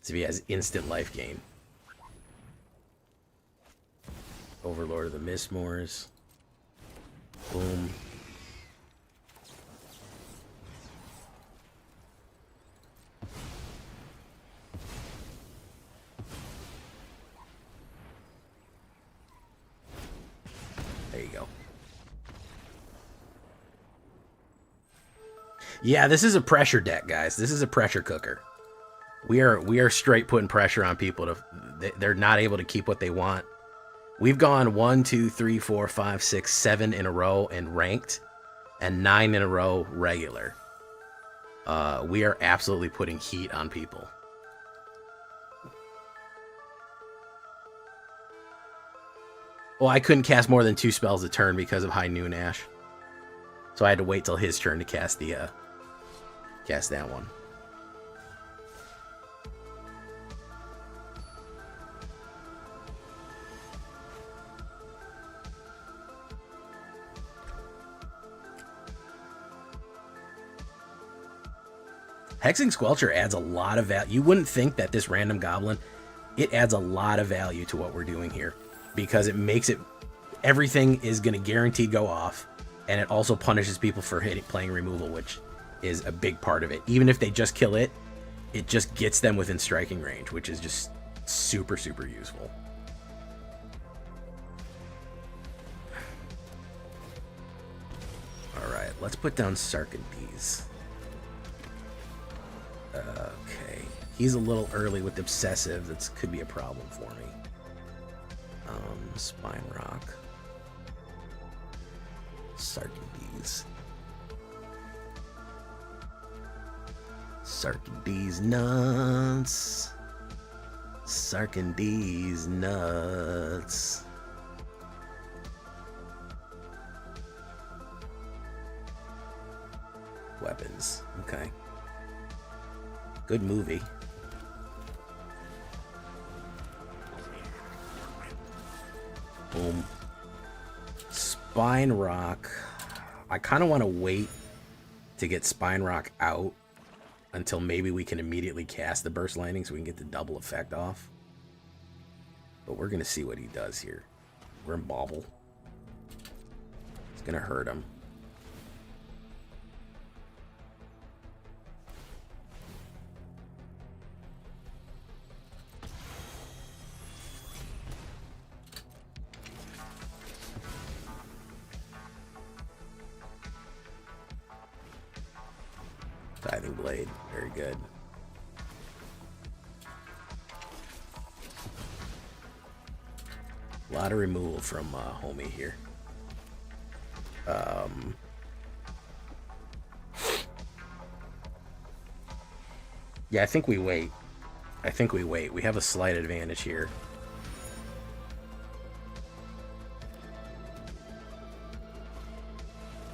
So if he has instant life gain. Overlord of the Mistmoors. Boom. There you go. Yeah, this is a pressure deck, guys. This is a pressure cooker. We are straight putting pressure on people to they're not able to keep what they want. We've gone 1, 2, 3, 4, 5, 6, 7 in a row in ranked, and 9 in a row regular. We are absolutely putting heat on people. Well, I couldn't cast more than 2 spells a turn because of High Noon Ash, so I had to wait till his turn to cast the cast that one. Hexing Squelcher adds a lot of value. You wouldn't think that this random goblin, it adds a lot of value to what we're doing here, because it makes it, everything is going to guaranteed go off, and it also punishes people for playing removal, which is a big part of it. Even if they just kill it, it just gets them within striking range, which is just super, super useful. Alright, let's put down Sarkandese. Okay, he's a little early with Obsessive. That could be a problem for me. Spine Rock. Sarkandese. Sarkandese nuts. Sarkandese nuts. Weapons. Okay. Good movie. Boom. Spine Rock. I kind of want to wait to get Spine Rock out until maybe we can immediately cast the Burst Lightning so we can get the double effect off. But we're going to see what he does here. We're in Bauble. It's going to hurt him. Tithing Blade, very good. A lot of removal from homie here. Yeah, I think we wait. We have a slight advantage here.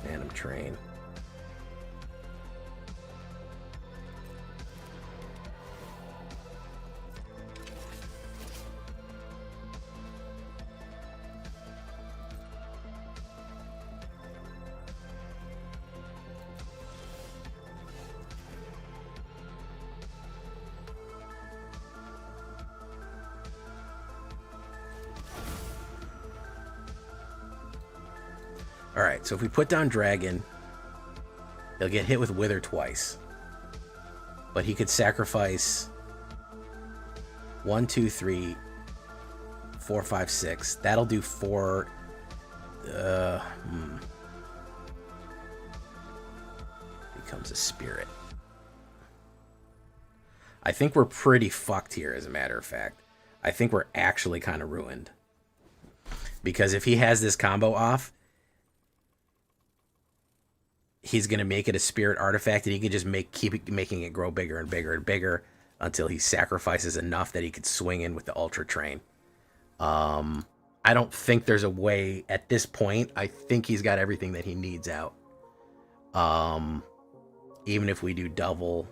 Phantom Train. Alright, so if we put down Dragon, he'll get hit with Wither twice. But he could sacrifice 1, 2, 3, 4, 5, 6. That'll do 4. Becomes a Spirit. I think we're pretty fucked here, as a matter of fact. I think we're actually kind of ruined. Because if he has this combo off, he's going to make it a Spirit artifact, and he can just keep making it grow bigger and bigger and bigger until he sacrifices enough that he could swing in with the Ultra Train. I don't think there's a way at this point. I think he's got everything that he needs out. Even if we do double.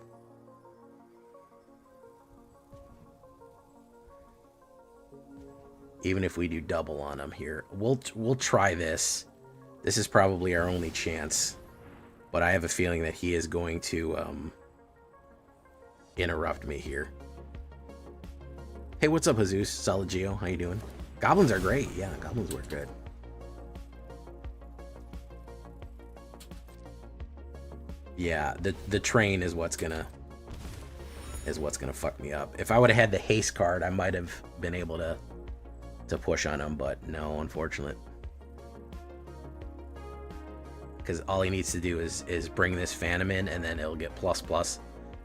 Even if we do double on him here. We'll try this. This is probably our only chance. But I have a feeling that he is going to interrupt me here. Hey, what's up, Jesus? Solid Geo. How you doing? Goblins are great. Yeah, goblins work good. Yeah, the train is what's gonna fuck me up. If I would have had the haste card, I might have been able to push on him, but no, unfortunate. Because all he needs to do is bring this Phantom in, and then it'll get ++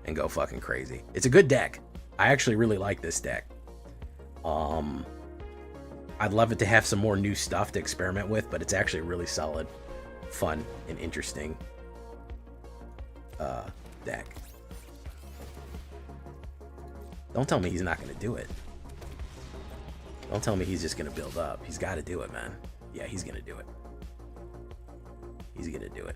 and go fucking crazy. It's a good deck. I actually really like this deck. I'd love it to have some more new stuff to experiment with, but it's actually really solid, fun, and interesting deck. Don't tell me he's not going to do it. Don't tell me he's just going to build up. He's got to do it, man. Yeah, he's going to do it. He's going to do it.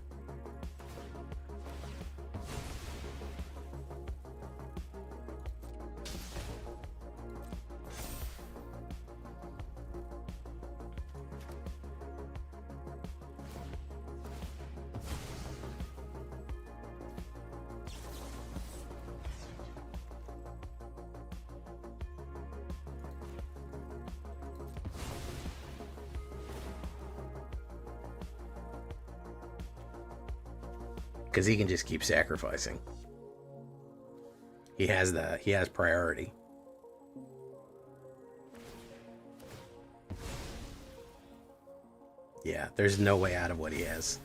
Because he can just keep sacrificing. He has priority. Yeah, there's no way out of what he has.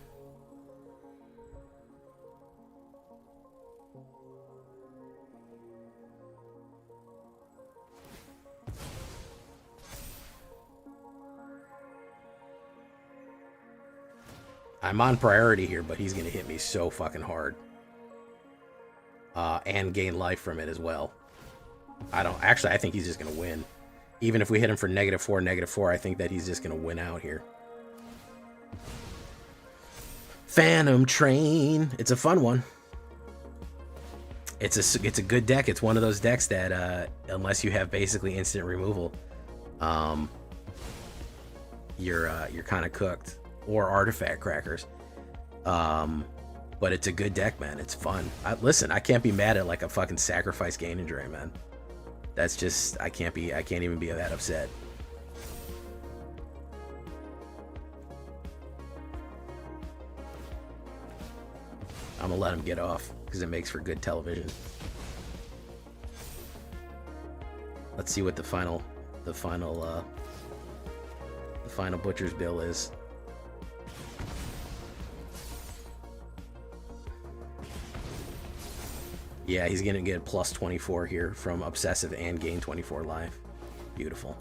I'm on priority here, but he's going to hit me so fucking hard. And gain life from it as well. I think he's just going to win. Even if we hit him for -4, I think that he's just going to win out here. Phantom Train. It's a fun one. It's a good deck. It's one of those decks that, unless you have basically instant removal, you're kind of cooked. Or artifact crackers. But it's a good deck, man. It's fun. Listen, I can't be mad at like a fucking sacrifice gain and drain, man. That's just, I can't even be that upset. I'm gonna let him get off because it makes for good television. Let's see what the final butcher's bill is. Yeah, he's going to get +24 here from Obsessive and gain 24 life. Beautiful.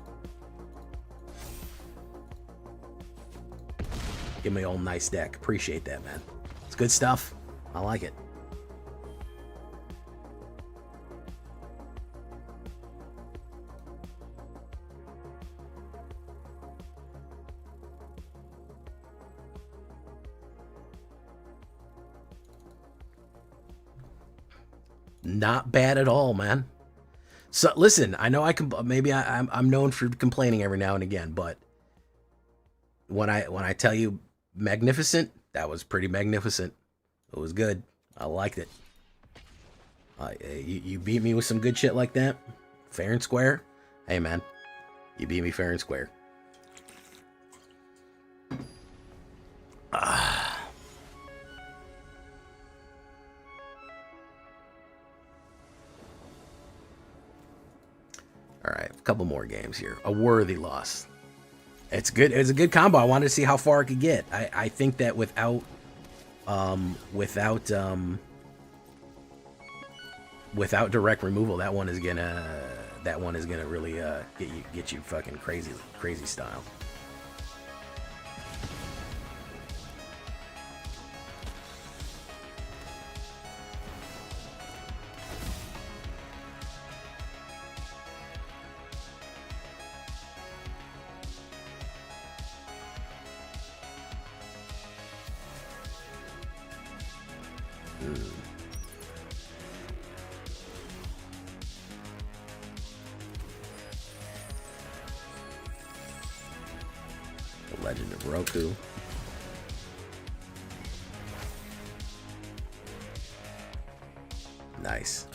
Give me old nice deck. Appreciate that, man. It's good stuff. I like it. Not bad at all, man. So listen, I know I'm known for complaining every now and again, but when I tell you magnificent, that was pretty magnificent. It was good. I liked it. You beat me with some good shit like that, fair and square. Hey man, you beat me fair and square. All right, a couple more games here. A worthy loss. It's good. It's a good combo. I wanted to see how far it could get. I think that without direct removal, that one is gonna really get you fucking crazy style. The Legend of Roku. Nice.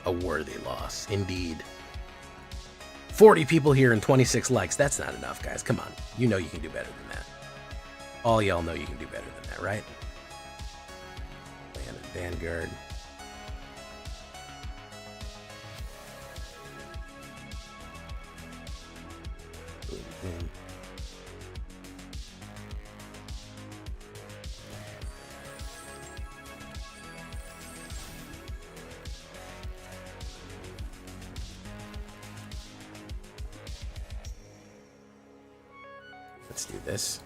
A worthy loss, indeed. 40 people here and 26 likes. That's not enough, guys. Come on. You know you can do better than that. All y'all know you can do better than that, right? Land and Vanguard. Boom, boom. Let's do this.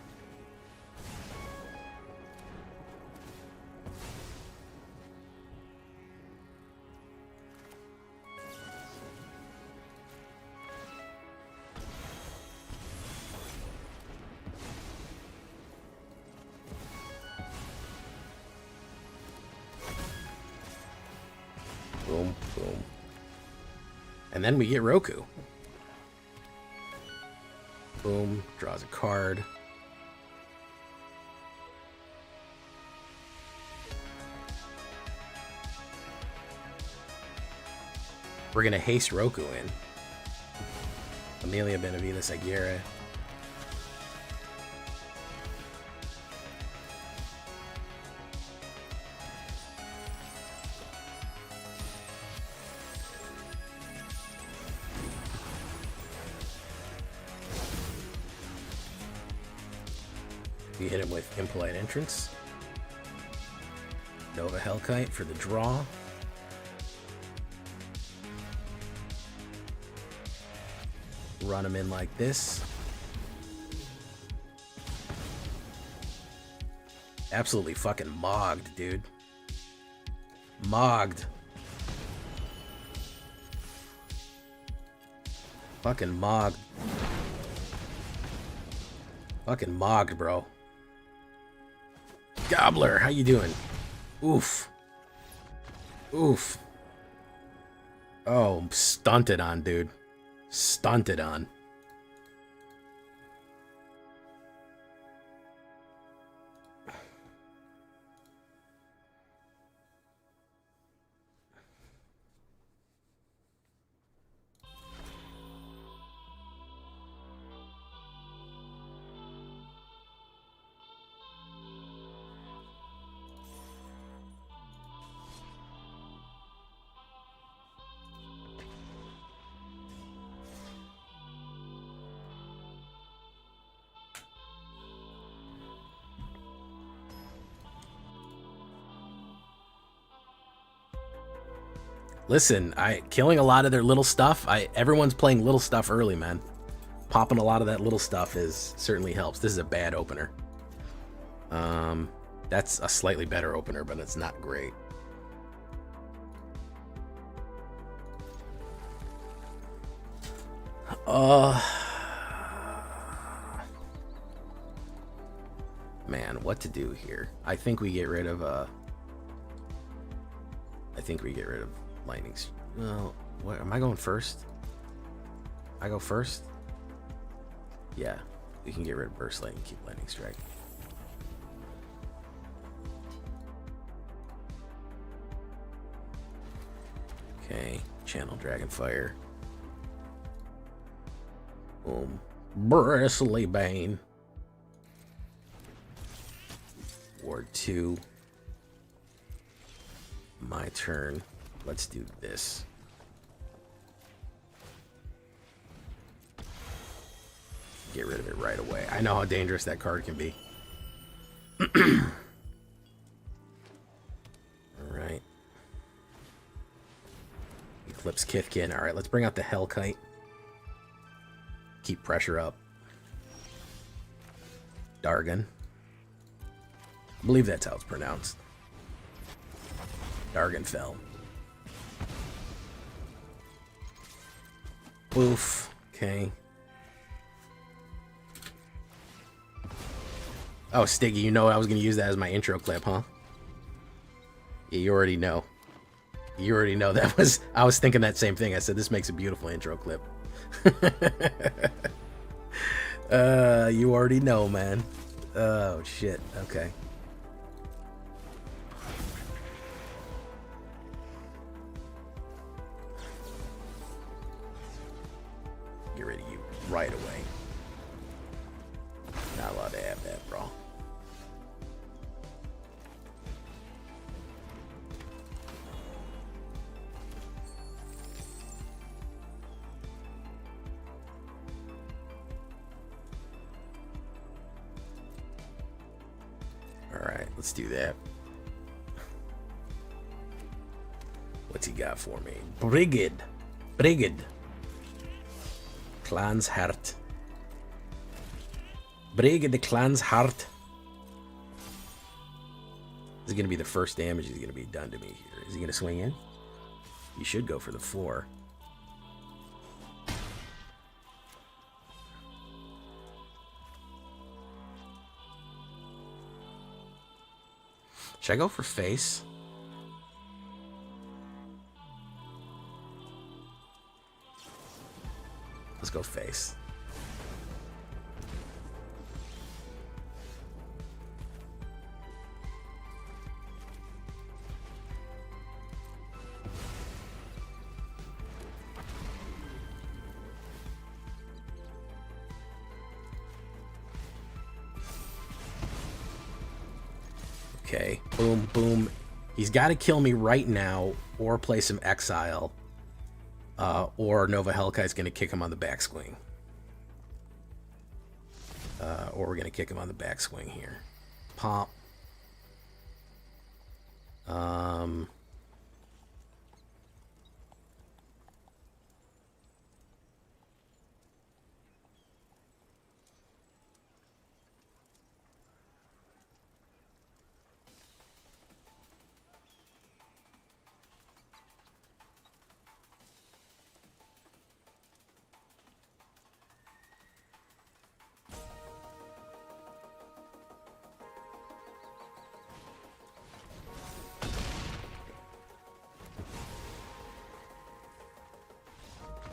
Boom, boom. And then we get Roku. Boom, draws a card. We're gonna haste Roku in. Amelia Benavides Aguirre. We hit him with Impolite Entrance. Nova Hellkite for the draw. Run him in like this. Absolutely fucking mogged, dude. Mogged. Fucking mogged. Fucking mogged, bro. Gobbler, how you doing? Oof. Oof. Oh, stunted on, dude. Stunted on. Listen, killing a lot of their little stuff. Everyone's playing little stuff early, man. Popping a lot of that little stuff certainly helps. This is a bad opener. That's a slightly better opener, but it's not great. Man, what to do here? I think we get rid of lightning. Well, what am I going first? I go first? Yeah, we can get rid of burst light and keep lightning strike. Okay, channel Dragonfire. Boom. Bristly Bane. Ward 2. My turn. Let's do this. Get rid of it right away. I know how dangerous that card can be. Alright. Eclipse Kithkin. Alright, let's bring out the Hellkite. Keep pressure up. Dargon. I believe that's how it's pronounced. Dargon fell. Oof. Okay. Oh, Stiggy, you know I was going to use that as my intro clip, huh? Yeah, you already know. You already know that was... I was thinking that same thing. I said, this makes a beautiful intro clip. You already know, man. Oh, shit. Okay. Get rid of you right away. Not allowed to have that, bro. Alright, let's do that. What's he got for me? Brigade. Brigade. Clan's Heart. Brigade the Clan's Heart. This is going to be the first damage he's going to be done to me here. Is he going to swing in? He should go for the 4. Should I go for face? Let's go face. Okay, boom, boom. He's got to kill me right now or play some Exile. Or Nova Hellkite's going to kick him on the backswing. Or we're going to kick him on the backswing here. Pop.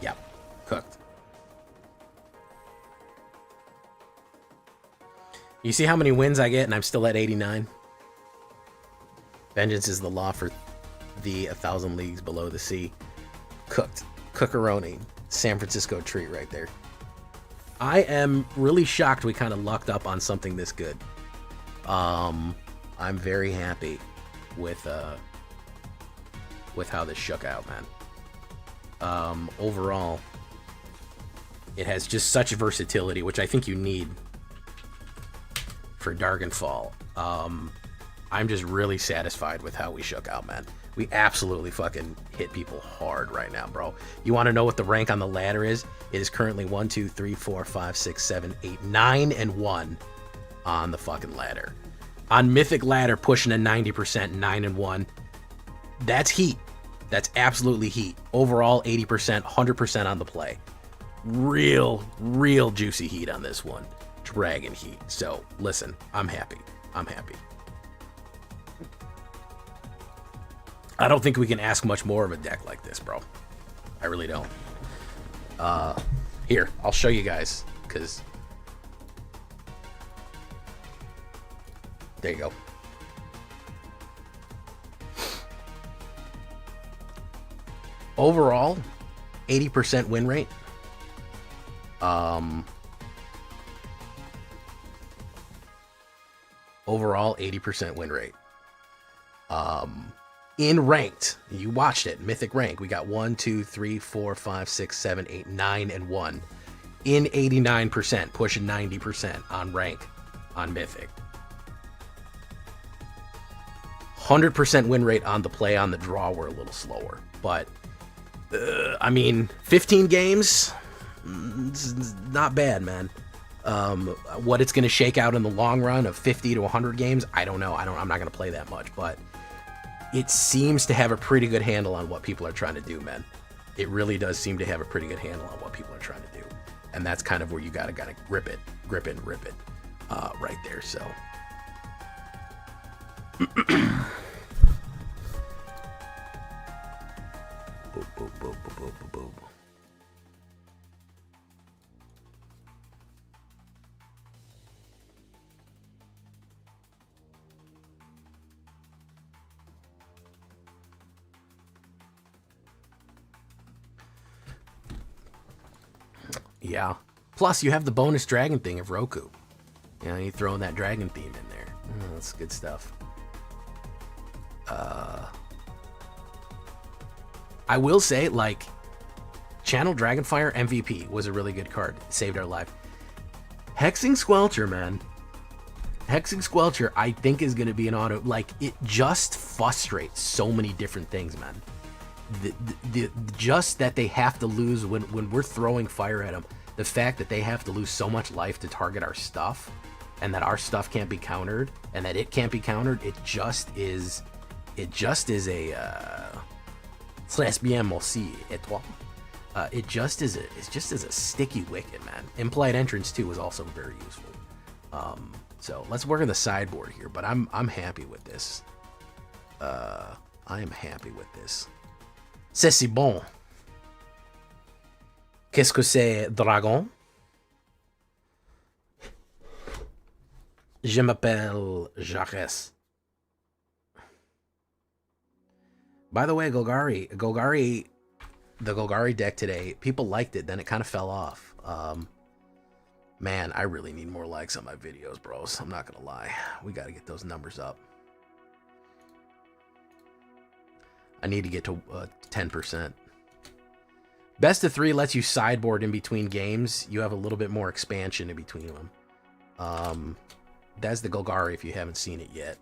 Yep, cooked. You see how many wins I get and I'm still at 89? Vengeance is the law for the 1,000 leagues below the sea. Cooked. Cookeroni. San Francisco treat right there. I am really shocked we kind of lucked up on something this good. I'm very happy with how this shook out, man. Overall, it has just such versatility, which I think you need for Darkenfall. I'm just really satisfied with how we shook out, man. We absolutely fucking hit people hard right now, bro. You want to know what the rank on the ladder is? It is currently 1, 2, 3, 4, 5, 6, 7, 8, 9, and 1 on the fucking ladder. On Mythic ladder, pushing a 90%, 9 and 1. That's heat. That's absolutely heat. Overall, 80%, 100% on the play. Real juicy heat on this one. Dragon heat. So, listen, I'm happy. I'm happy. I don't think we can ask much more of a deck like this, bro. I really don't. Here, I'll show you guys, because... There you go. Overall, 80% win rate. Overall, 80% win rate. In ranked, you watched it, Mythic rank, we got 1, 2, 3, 4, 5, 6, 7, 8, 9, and 1. In 89%, pushing 90% on rank on Mythic. 100% win rate on the play. On the draw, we're a little slower. But, I mean, 15 games, not bad, man. What it's going to shake out in the long run of 50 to 100 games, I don't know. I'm not going to play that much, but it seems to have a pretty good handle on what people are trying to do, man. It really does seem to have a pretty good handle on what people are trying to do. And that's kind of where you gotta grip it, rip it, right there, so. Boop, boop, boop, boop, boop, boop, boop. Yeah. Plus, you have the bonus dragon thing of Roku. You know, you throw that dragon theme in there. That's good stuff. I will say, like, Channel Dragonfire MVP was a really good card. It saved our life. Hexing Squelcher, man. Hexing Squelcher, I think, is going to be an auto. Like, it just frustrates so many different things, man. Just that they have to lose when we're throwing fire at them. The fact that they have to lose so much life to target our stuff, and that our stuff can't be countered, and that it can't be countered, it just is a... Slash bien aussi, et toi. It just is a sticky wicket, man. Implied Entrance too was also very useful. So let's work on the sideboard here, but I'm happy with this. I am happy with this. C'est si bon. Qu'est-ce que c'est, dragon? Je m'appelle Jacques. By the way, Golgari, the Golgari deck today, people liked it, then it kind of fell off. Man, I really need more likes on my videos, bros. I'm not gonna lie. We gotta get those numbers up. I need to get to 10%. Best of 3 lets you sideboard in between games. You have a little bit more expansion in between them. That's the Golgari if you haven't seen it yet.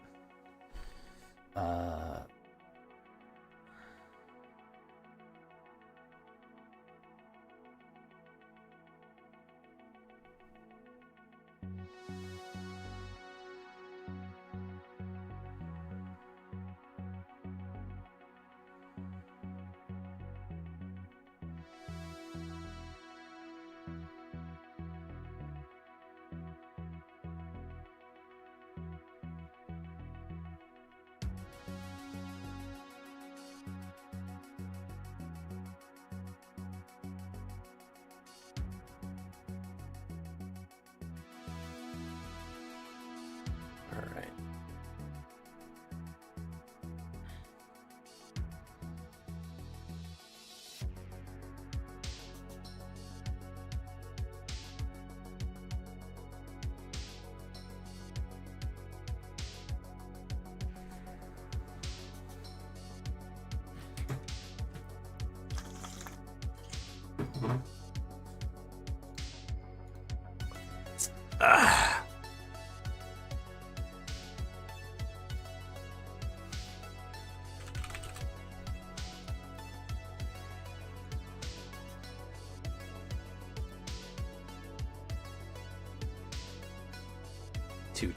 Two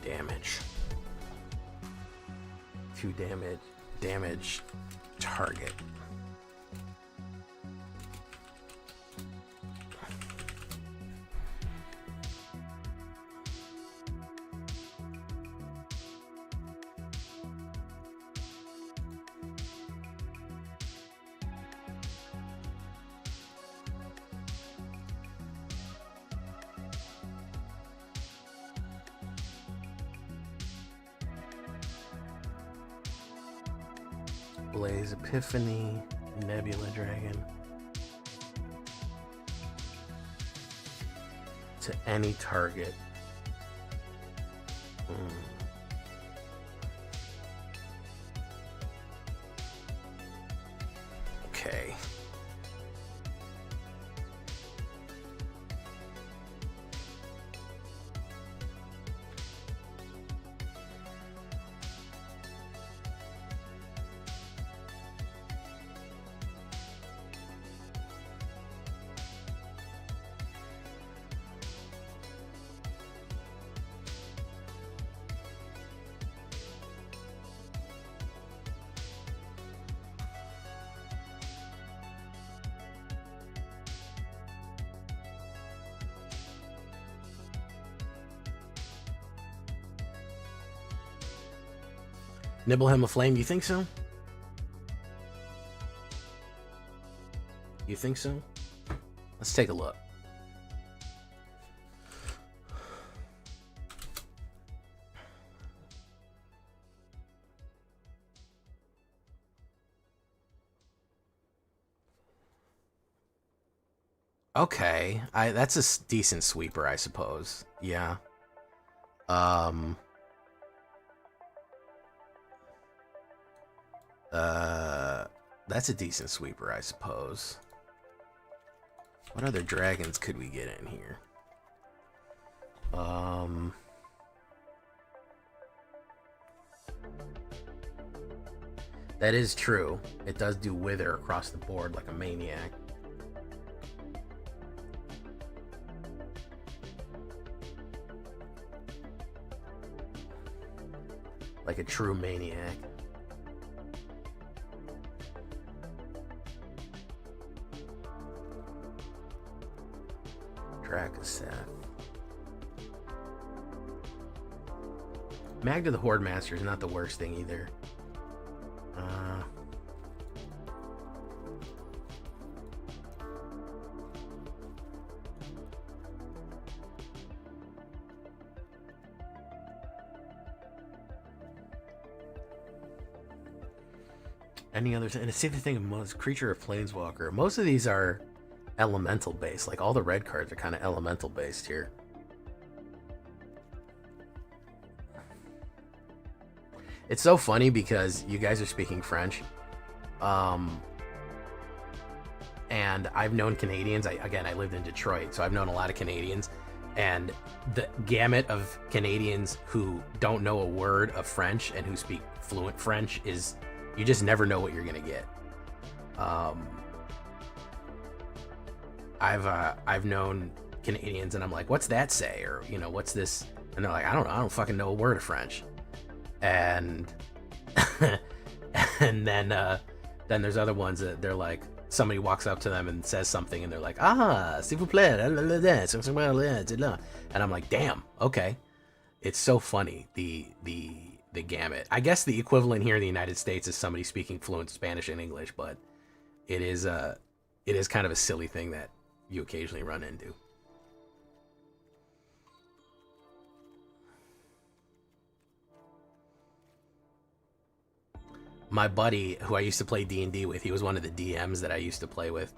damage target. Blaze Epiphany, Nebula Dragon. To any target. Okay. Nibble him a flame, you think so? You think so? Let's take a look. Okay, that's a decent sweeper, I suppose. Yeah. Um. That's a decent sweeper, I suppose. What other dragons could we get in here? That is true. It does do wither across the board like a maniac. Like a true maniac. Drakaseth. Magda the Horde Master is not the worst thing either. Any others? And see the thing of most creature or planeswalker. Most of these are elemental based. Like all the red cards are kind of elemental based here. It's so funny because you guys are speaking French. And I've known Canadians. I lived in Detroit, so I've known a lot of Canadians. And the gamut of Canadians who don't know a word of French and who speak fluent French is, you just never know what you're gonna get. I've known Canadians and I'm like, what's that say? Or, you know, what's this? And they're like, I don't know. I don't fucking know a word of French. And and then there's other ones that they're like, somebody walks up to them and says something and they're like, s'il vous plaît, and I'm like, damn, okay. It's so funny, the gamut. I guess the equivalent here in the United States is somebody speaking fluent Spanish and English, but it is kind of a silly thing that you occasionally run into. My buddy, who I used to play D&D with, he was one of the DMs that I used to play with.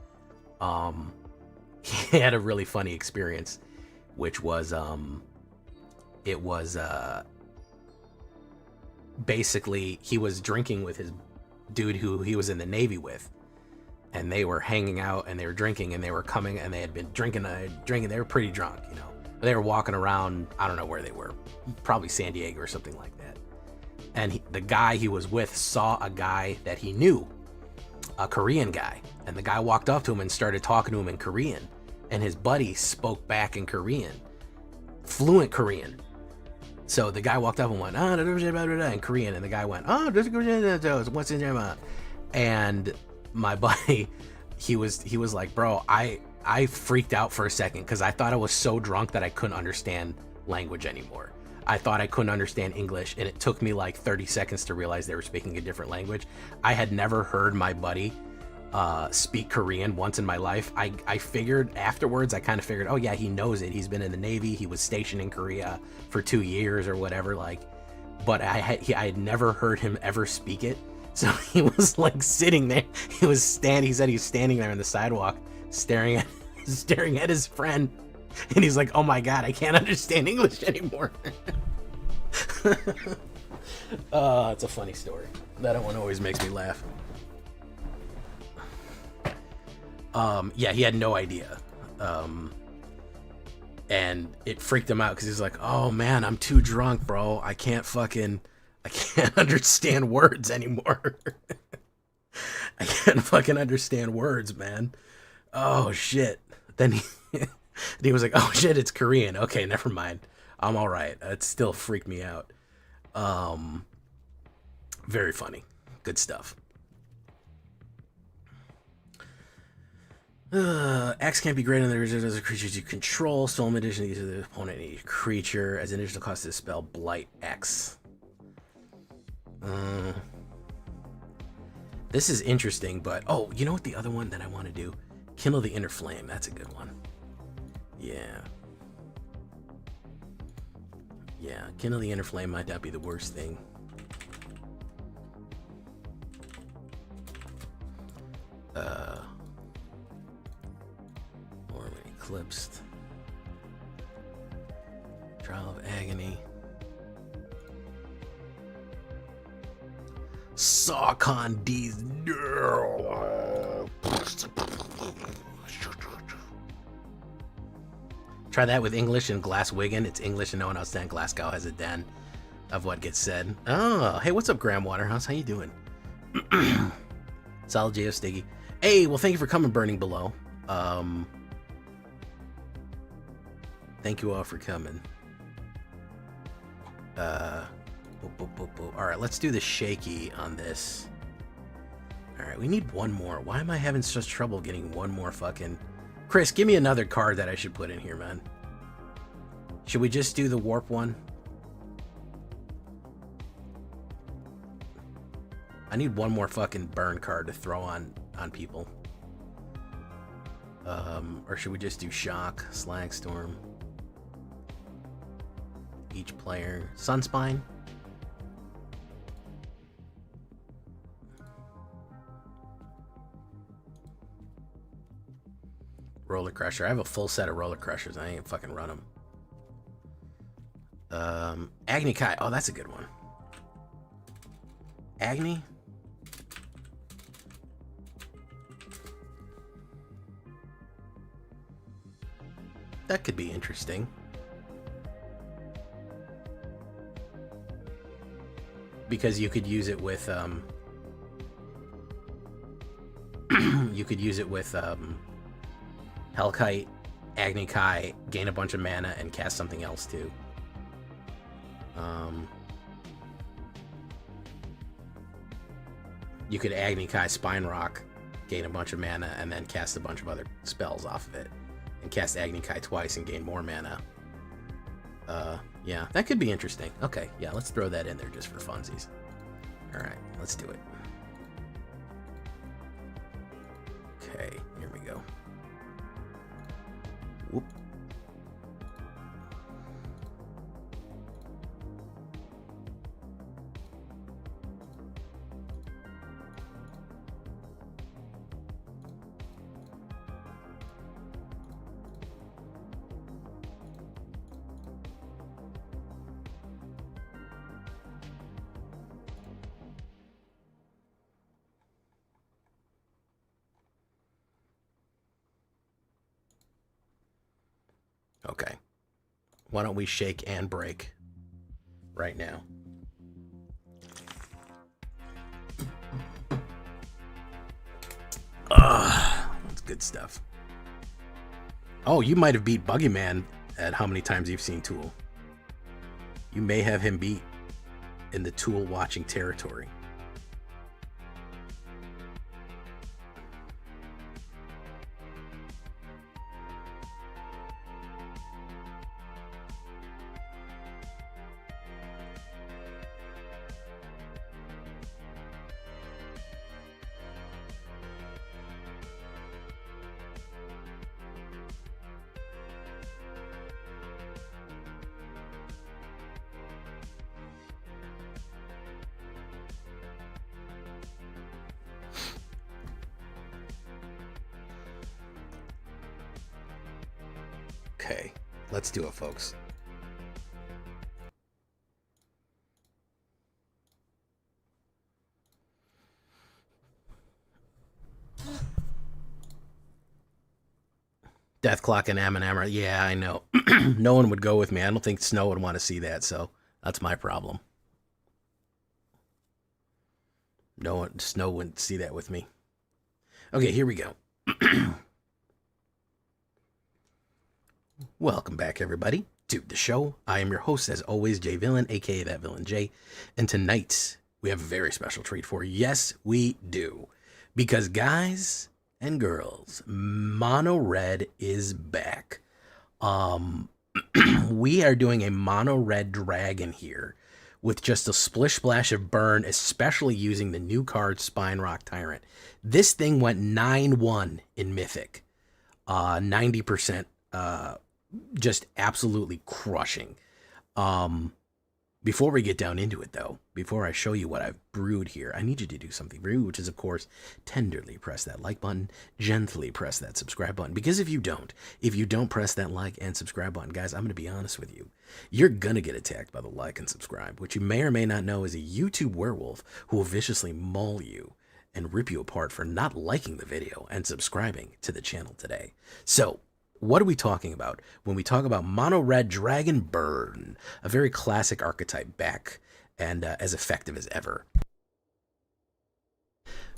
He had a really funny experience, which was, basically he was drinking with his dude who he was in the Navy with, and they were hanging out and they were drinking and they were coming and they had been drinking. They were pretty drunk, you know. They were walking around, I don't know where they were, probably San Diego or something like that. And the guy he was with saw a guy that he knew, a Korean guy. And the guy walked up to him and started talking to him in Korean. And his buddy spoke back in Korean, fluent Korean. So the guy walked up and went, in Korean. And the guy went, what's in your mouth? And my buddy, he was like, bro, I freaked out for a second because I thought I was so drunk that I couldn't understand language anymore. I thought I couldn't understand English, and it took me like 30 seconds to realize they were speaking a different language. I had never heard my buddy speak Korean once in my life. I figured afterwards, I kind of figured, oh yeah, he knows it. He's been in the Navy. He was stationed in Korea for 2 years or whatever. Like, but I had never heard him ever speak it. So he was like sitting there. He said he was standing there on the sidewalk, staring at his friend. And he's like, oh my God, I can't understand English anymore. It's a funny story. That one always makes me laugh. Yeah, he had no idea. And it freaked him out because he's like, oh man, I'm too drunk, bro. I can't understand words anymore. I can't fucking understand words, man. Oh shit. Then he was like, oh shit, it's Korean. Okay, never mind. I'm all right. It still freaked me out. Very funny. Good stuff. X can't be greater than the reserve as a creature you control. Soul addition to the opponent any creature as an additional cost to spell Blight X. This is interesting, but oh, you know what the other one that I want to do? Kindle the Inner Flame. That's a good one. Yeah. Yeah, Kindle the Inner Flame might not be the worst thing. Or Trial of Agony. Saucon D's. Try that with English and Glasswigan. It's English and no one understands. Glasgow has a den of what gets said. Oh, hey, what's up, Graham Waterhouse? How you doing? Solid J.O. Stiggy. Hey, well, thank you for coming, Burning Below. Thank you all for coming. All right, let's do the shaky on this. All right, we need one more. Why am I having such trouble getting one more fucking... Chris, give me another card that I should put in here, man. Should we just do the warp one? I need one more fucking burn card to throw on people. Or should we just do shock, Slagstorm? Each player. Sunspine? Roller Crusher. I have a full set of Roller Crushers. I ain't fucking run them. Agni Kai. Oh, that's a good one. Agni? That could be interesting. Because you could use it with, you could use it with, Hellkite, Agni Kai, gain a bunch of mana, and cast something else too. You could Agni Kai Spine Rock, gain a bunch of mana, and then cast a bunch of other spells off of it. And cast Agni Kai twice and gain more mana. Yeah, that could be interesting. Okay, yeah, let's throw that in there just for funsies. Alright, let's do it. Okay, here we go. Whoop. Okay. Why don't we shake and break right now? That's good stuff. Oh, you might have beat Buggyman at how many times you've seen Tool. You may have him beat in the Tool watching territory. Okay, let's do it, folks. Deathclock and Amon. Yeah, I know. No one would go with me. I don't think Snow would want to see that, so that's my problem. No one, Snow wouldn't see that with me. Okay, here we go. Welcome back, everybody, to the show. I am your host, as always, Jay Villain, aka That Villain Jay. And tonight, we have a very special treat for you. Yes, we do. Because, guys and girls, Mono Red is back. We are doing a Mono Red Dragon here with just a splish splash of burn, especially using the new card Spine Rock Tyrant. This thing went 9-1 in Mythic. 90%. Just absolutely crushing. Before we get down into it, though, before I show you what I've brewed here, I need you to do something for you, which is, of course, tenderly press that like button, gently press that subscribe button. Because if you don't press that like and subscribe button, guys, I'm going to be honest with you. You're going to get attacked by the like and subscribe, which you may or may not know is a YouTube werewolf who will viciously maul you and rip you apart for not liking the video and subscribing to the channel today. So, what are we talking about when we talk about mono red Dragon Burn? A very classic archetype back and as effective as ever.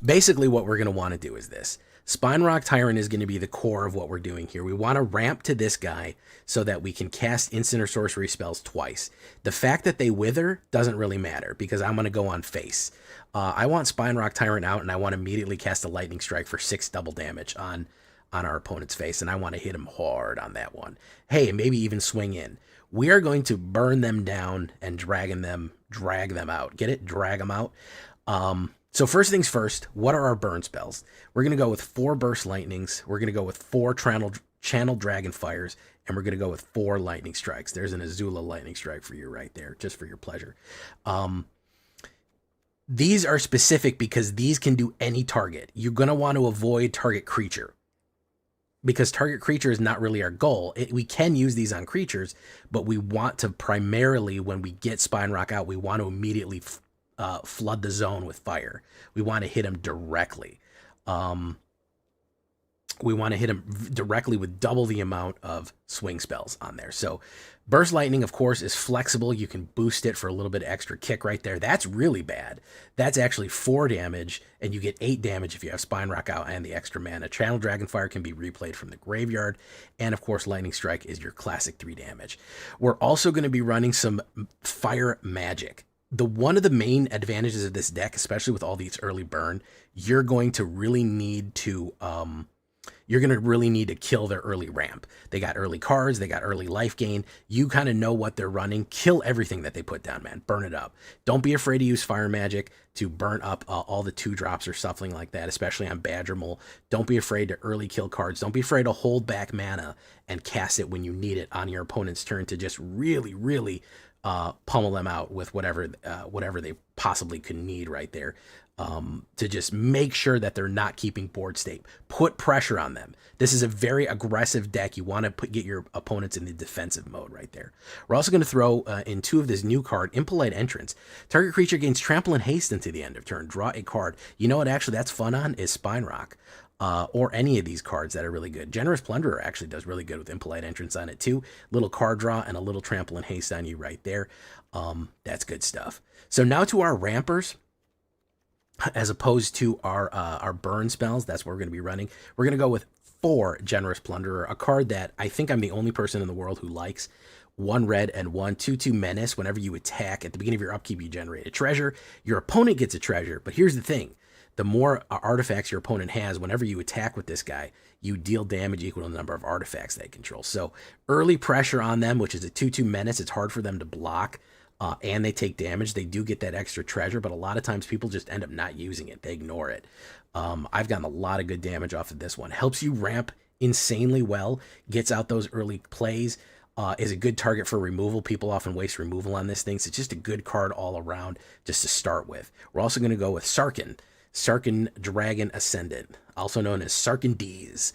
Basically, what we're going to want to do is this. Spine Rock Tyrant is going to be the core of what we're doing here. We want to ramp to this guy so that we can cast instant or sorcery spells twice. The fact that they wither doesn't really matter because I'm going to go on face. I want Spine Rock Tyrant out, and I want to immediately cast a Lightning Strike for 6 double damage on our opponent's face, and I want to hit him hard on that one. Hey, maybe even swing in. We are going to burn them down and drag them out. Get it? Drag them out. So first things first, what are our burn spells? We're going to go with 4 Burst Lightnings. We're going to go with 4 Channel Dragon Fires, and we're going to go with 4 Lightning Strikes. There's an Azula Lightning Strike for you right there, just for your pleasure. These are specific because these can do any target. You're going to want to avoid target creature, because target creature is not really our goal. We can use these on creatures, but we want to primarily, when we get Spine Rock out, we want to immediately flood the zone with fire. We want to hit him directly. We want to hit him directly with double the amount of swing spells on there. So Burst Lightning, of course, is flexible. You can boost it for a little bit extra kick right there. That's really bad. That's actually 4 damage, and you get 8 damage if you have Spine Rock out and the extra mana. Channel Dragonfire can be replayed from the graveyard, and of course, Lightning Strike is your classic 3 damage. We're also going to be running some Fire Magic. One of the main advantages of this deck, especially with all these early burn, you're going to really need to kill their early ramp. They got early cards, they got early life gain. You kind of know what they're running. Kill everything that they put down, man. Burn it up. Don't be afraid to use Fire Magic to burn up all the 2-drops or something like that, especially on Badger Mole. Don't be afraid to early kill cards. Don't be afraid to hold back mana and cast it when you need it on your opponent's turn to just really, really pummel them out with whatever they possibly could need right there. To just make sure that they're not keeping board state. Put pressure on them. This is a very aggressive deck. You want to get your opponents in the defensive mode right there. We're also going to throw in 2 of this new card, Impolite Entrance. Target creature gains trample and haste until the end of turn. Draw a card. You know what actually that's fun on is Spine Rock. Or any of these cards that are really good. Generous Plunderer actually does really good with Impolite Entrance on it too. Little card draw and a little trample and haste on you right there. That's good stuff. So now to our rampers. As opposed to our burn spells, that's what we're going to be running. We're going to go with 4 Generous Plunderer, a card that I think I'm the only person in the world who likes. 1 red and 1 2/2 Menace. Whenever you attack, at the beginning of your upkeep, you generate a treasure. Your opponent gets a treasure, but here's the thing. The more artifacts your opponent has, whenever you attack with this guy, you deal damage equal to the number of artifacts they control. So early pressure on them, which is a 2/2 Menace, it's hard for them to block. And they take damage. They do get that extra treasure, but a lot of times people just end up not using it. They ignore it. I've gotten a lot of good damage off of this one. Helps you ramp insanely well, gets out those early plays, is a good target for removal. People often waste removal on this thing, so it's just a good card all around just to start with. We're also going to go with Sarkhan. Sarkhan Dragon Ascendant, also known as Sarkhan D's.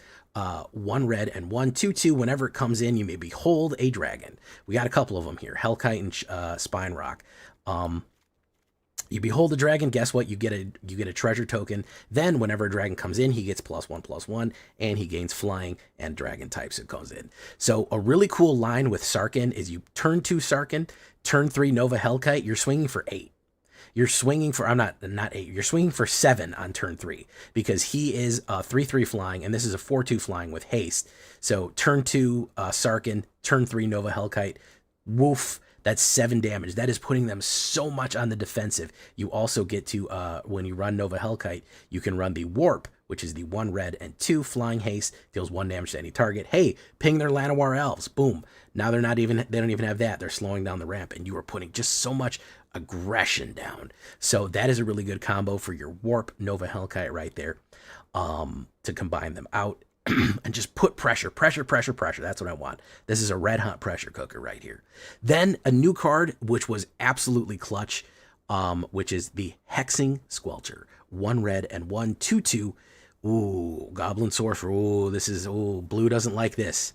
1 red and 1 2/2. Whenever it comes in, you may behold a dragon. We got a couple of them here, Hellkite and Spine Rock. You behold a dragon, guess what? You get a treasure token. Then whenever a dragon comes in, he gets +1/+1, and he gains flying and dragon types it goes in. So a really cool line with Sarkhan is you turn 2 Sarkhan, turn 3 Nova Hellkite, you're swinging for 8. You're swinging for, not 8, you're swinging for 7 on turn 3 because he is 3/3 flying, and this is a 4/2 flying with haste. So turn 2 Sarkhan, turn 3 Nova Hellkite, woof, that's 7 damage. That is putting them so much on the defensive. You also get to, when you run Nova Hellkite, you can run the Warp, which is the 1 red and 2 flying haste, deals 1 damage to any target. Hey, ping their Llanowar elves, boom. Now they don't even have that. They're slowing down the ramp, and you are putting just so much aggression down. So that is a really good combo for your Warp Nova Hellkite right there, to combine them out. and just put pressure. That's what I want. This is a red hot pressure cooker right here. Then a new card, which was absolutely clutch, which is the Hexing Squelcher. 1 red and 1 2/2. Ooh, Goblin Sorcerer. Ooh, blue doesn't like this.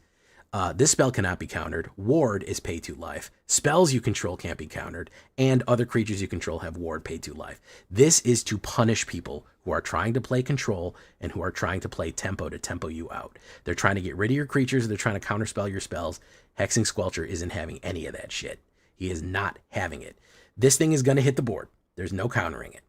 This spell cannot be countered. Ward is pay 2 life. Spells you control can't be countered. And other creatures you control have ward pay 2 life. This is to punish people who are trying to play control and who are trying to play tempo to tempo you out. They're trying to get rid of your creatures. They're trying to counterspell your spells. Hexing Squelcher isn't having any of that shit. He is not having it. This thing is going to hit the board. There's no countering it.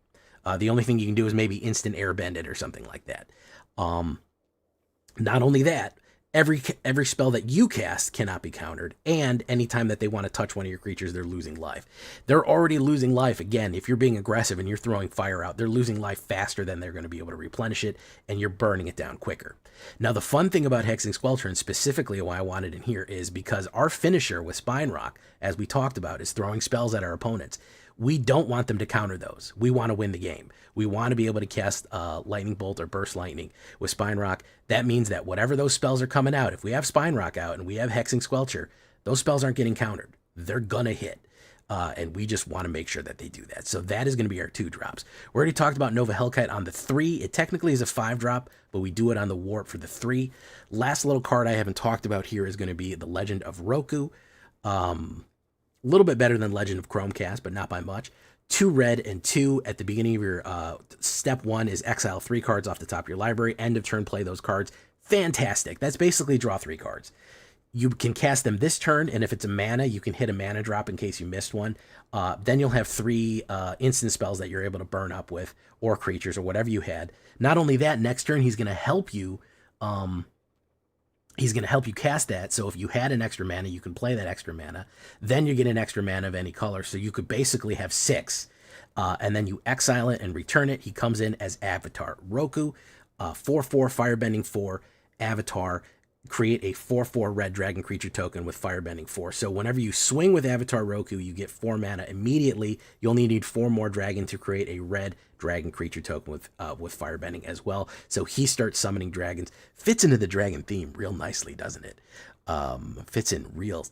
The only thing you can do is maybe instant airbend it or something like that. Not only that, every spell that you cast cannot be countered, and anytime that they want to touch one of your creatures, they're losing life. They're already losing life. Again, if you're being aggressive and you're throwing fire out, they're losing life faster than they're going to be able to replenish it, and you're burning it down quicker. Now, the fun thing about Hexing Squelcher, and specifically why I wanted it in here, is because our finisher with Spine Rock, as we talked about, is throwing spells at our opponents. We don't want them to counter those. We want to win the game. We want to be able to cast Lightning Bolt or Burst Lightning with Spine Rock. That means that whatever those spells are coming out, if we have Spine Rock out and we have Hexing Squelcher, those spells aren't getting countered. They're going to hit. And we just want to make sure that they do that. So that is going to be our 2 drops. We already talked about Nova Hellkite on the 3. It technically is a 5 drop, but we do it on the Warp for the 3. Last little card I haven't talked about here is going to be the Legend of Roku. A little bit better than Legend of Chromecast, but not by much. 2 red and 2 at the beginning of your step 1 is exile 3 cards off the top of your library. End of turn, play those cards. Fantastic. That's basically draw 3 cards. You can cast them this turn, and if it's a mana, you can hit a mana drop in case you missed one. Then you'll have 3 instant spells that you're able to burn up with, or creatures, or whatever you had. Not only that, next turn he's going to help you. He's going to help you cast that, so if you had an extra mana, you can play that extra mana. Then you get an extra mana of any color, so you could basically have 6. And then you exile it and return it. He comes in as Avatar Roku, 4/4 Firebending 4, Avatar. Create a 4/4 red dragon creature token with Firebending 4. So whenever you swing with Avatar Roku, you get 4 mana immediately. You only need 4 more dragon to create a red dragon creature token with Firebending as well. So he starts summoning dragons. Fits into the dragon theme real nicely, doesn't it? Fits in real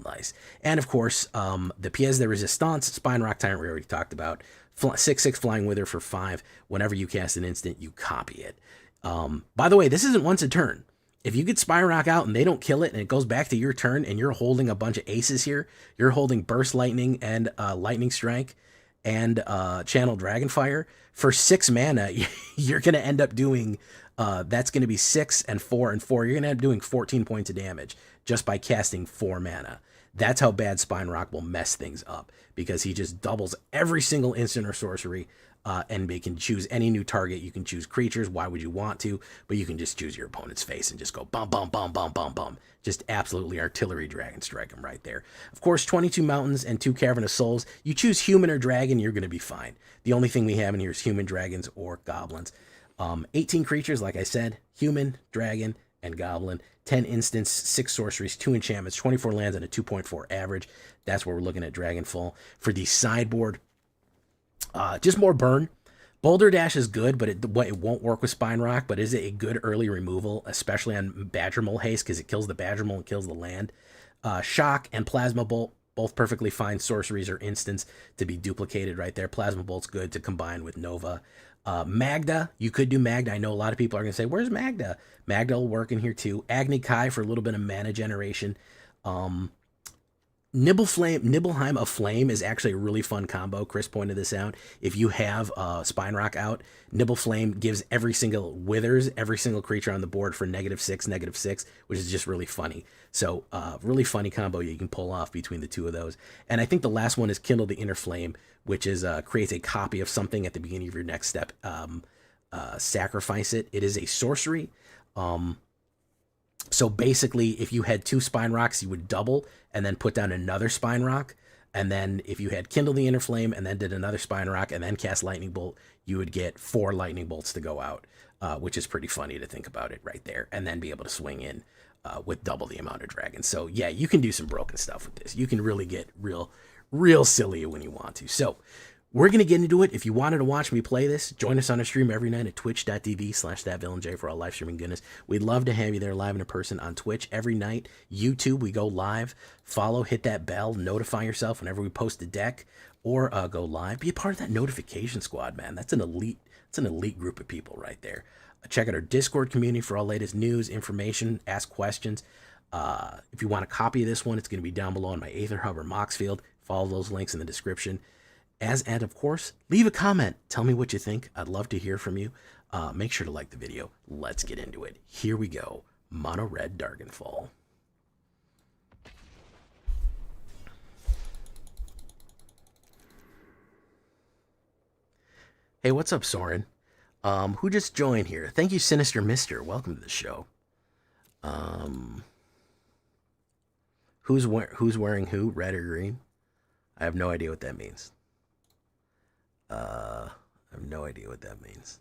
nice. And of course, the Pièce de Resistance, Spine Rock Tyrant we already talked about. 6/6 Flying Wither for 5. Whenever you cast an instant, you copy it. By the way, this isn't once a turn. If you get Spine Rock out and they don't kill it and it goes back to your turn and you're holding a bunch of aces here, you're holding Burst Lightning and Lightning Strike and Channel Dragonfire, for 6 mana, you're going to end up doing, that's going to be 6 and 4 and 4. You're going to end up doing 14 points of damage just by casting 4 mana. That's how bad Spine Rock will mess things up, because he just doubles every single instant or sorcery. And they can choose any new target. You can choose creatures. Why would you want to? But you can just choose your opponent's face and just go bum, bum, bum, bum, bum, bum. Just absolutely artillery dragon strike them right there. Of course, 22 mountains and 2 Cavern of Souls. You choose human or dragon, you're going to be fine. The only thing we have in here is human, dragons, or goblins. 18 creatures, like I said, human, dragon, and goblin. 10 instants, 6 sorceries, 2 enchantments, 24 lands, and a 2.4 average. That's what we're looking at Dragonfall. For the sideboard, just more burn. Boulder Dash is good, but it won't work with Spine Rock, but is it a good early removal, especially on Badger Mole Haste, because it kills the Badger Mole and kills the land. Shock and Plasma Bolt, both perfectly fine sorceries or instants to be duplicated right there. Plasma Bolt's good to combine with Nova. Magda, you could do Magda. I know a lot of people are going to say, where's Magda? Magda will work in here too. Agni Kai for a little bit of mana generation. Nibelheim of Flame is actually a really fun combo. Chris pointed this out. If you have Spine Rock out, Nibelflame gives every single creature on the board for -6/-6, which is just really funny. So really funny combo you can pull off between the 2 of those. And I think the last one is Kindle the Inner Flame, which is creates a copy of something at the beginning of your next step. Sacrifice it. It is a sorcery. So basically, if you had 2 Spine Rocks, you would double and then put down another Spine Rock. And then if you had Kindle the Inner Flame and then did another Spine Rock and then cast Lightning Bolt, you would get 4 Lightning Bolts to go out, which is pretty funny to think about it right there. And then be able to swing in with double the amount of dragons. So yeah, you can do some broken stuff with this. You can really get real silly when you want to. So we're going to get into it. If you wanted to watch me play this, join us on our stream every night at twitch.tv/thatvillainj for all live streaming goodness. We'd love to have you there live and in person on Twitch every night. YouTube, we go live. Follow, hit that bell, notify yourself whenever we post a deck or go live. Be a part of that notification squad, man. That's an elite group of people right there. Check out our Discord community for all latest news, information, ask questions. If you want a copy of this one, it's going to be down below on my AetherHub or Moxfield. Follow those links in the description. And of course, leave a comment. Tell me what you think. I'd love to hear from you. Make sure to like the video. Let's get into it. Here we go. Mono Red Darkenfall. Hey, what's up, Soren? Who just joined here? Thank you, Sinister Mister. Welcome to the show. Who's wearing who? Red or green? I have no idea what that means. I have no idea what that means.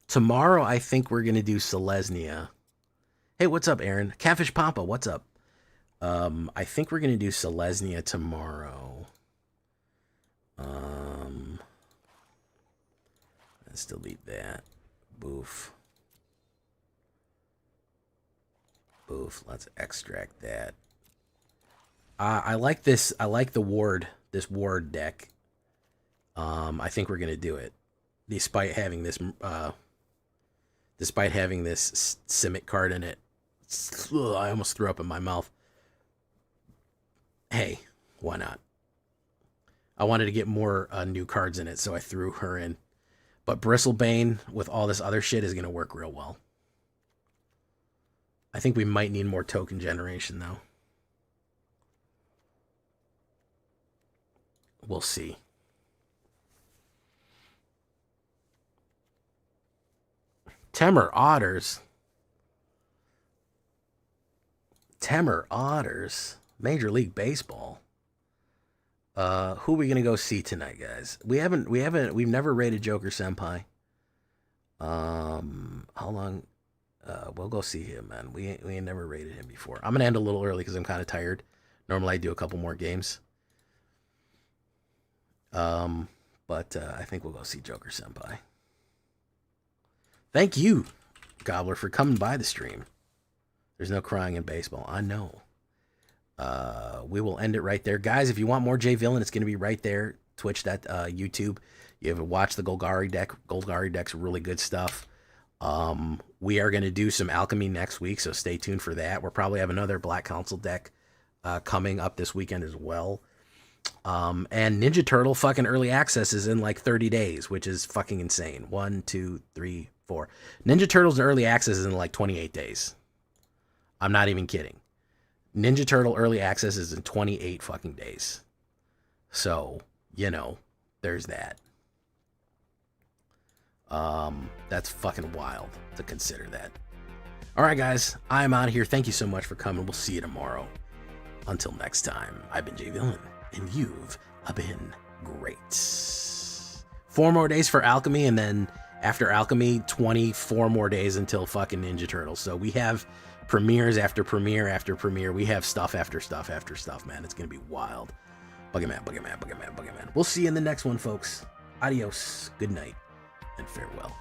Tomorrow, I think we're gonna do Selesnya. Hey, what's up, Aaron? Catfish Papa, what's up? I think we're gonna do Selesnya tomorrow. Let's delete that. Boof. Boof. Let's extract that. I like this. I like the ward. This ward deck. I think we're gonna do it, despite having this. Despite having this Simic card in it. Ugh, I almost threw up in my mouth. Hey, why not? I wanted to get more new cards in it, so I threw her in. But Bristlebane with all this other shit is gonna work real well. I think we might need more token generation though. We'll see. Temur Otters. Temur Otters. Major League Baseball. Who are we gonna go see tonight, guys? We've never rated Joker Senpai. How long? We'll go see him, man. We ain't never rated him before. I'm gonna end a little early because I'm kind of tired. Normally I do a couple more games. But I think we'll go see Joker Senpai. Thank you, Gobbler, for coming by the stream. There's no crying in baseball. I know. We will end it right there. Guys, if you want more J Villain, it's going to be right there. Twitch, that YouTube. You have watched the Golgari deck. Golgari deck's really good stuff. We are going to do some alchemy next week, so stay tuned for that. We'll probably have another Black Council deck coming up this weekend as well. And Ninja Turtle fucking early access is in like 30 days, which is fucking insane. 1, 2, 3, 4. Ninja Turtles early access is in like 28 days. I'm not even kidding. Ninja Turtle early access is in 28 fucking days. So, you know, there's that. That's fucking wild to consider that. All right, guys, I'm out of here. Thank you so much for coming. We'll see you tomorrow. Until next time, I've been J Villain, and you've been great. 4 more days for Alchemy, and then after Alchemy, 24 more days until fucking Ninja Turtles. So we have premieres after premiere after premiere. We have stuff after stuff after stuff, man. It's going to be wild. Buggerman, Buggerman, Buggerman, Buggerman. We'll see you in the next one, folks. Adios, good night, and farewell.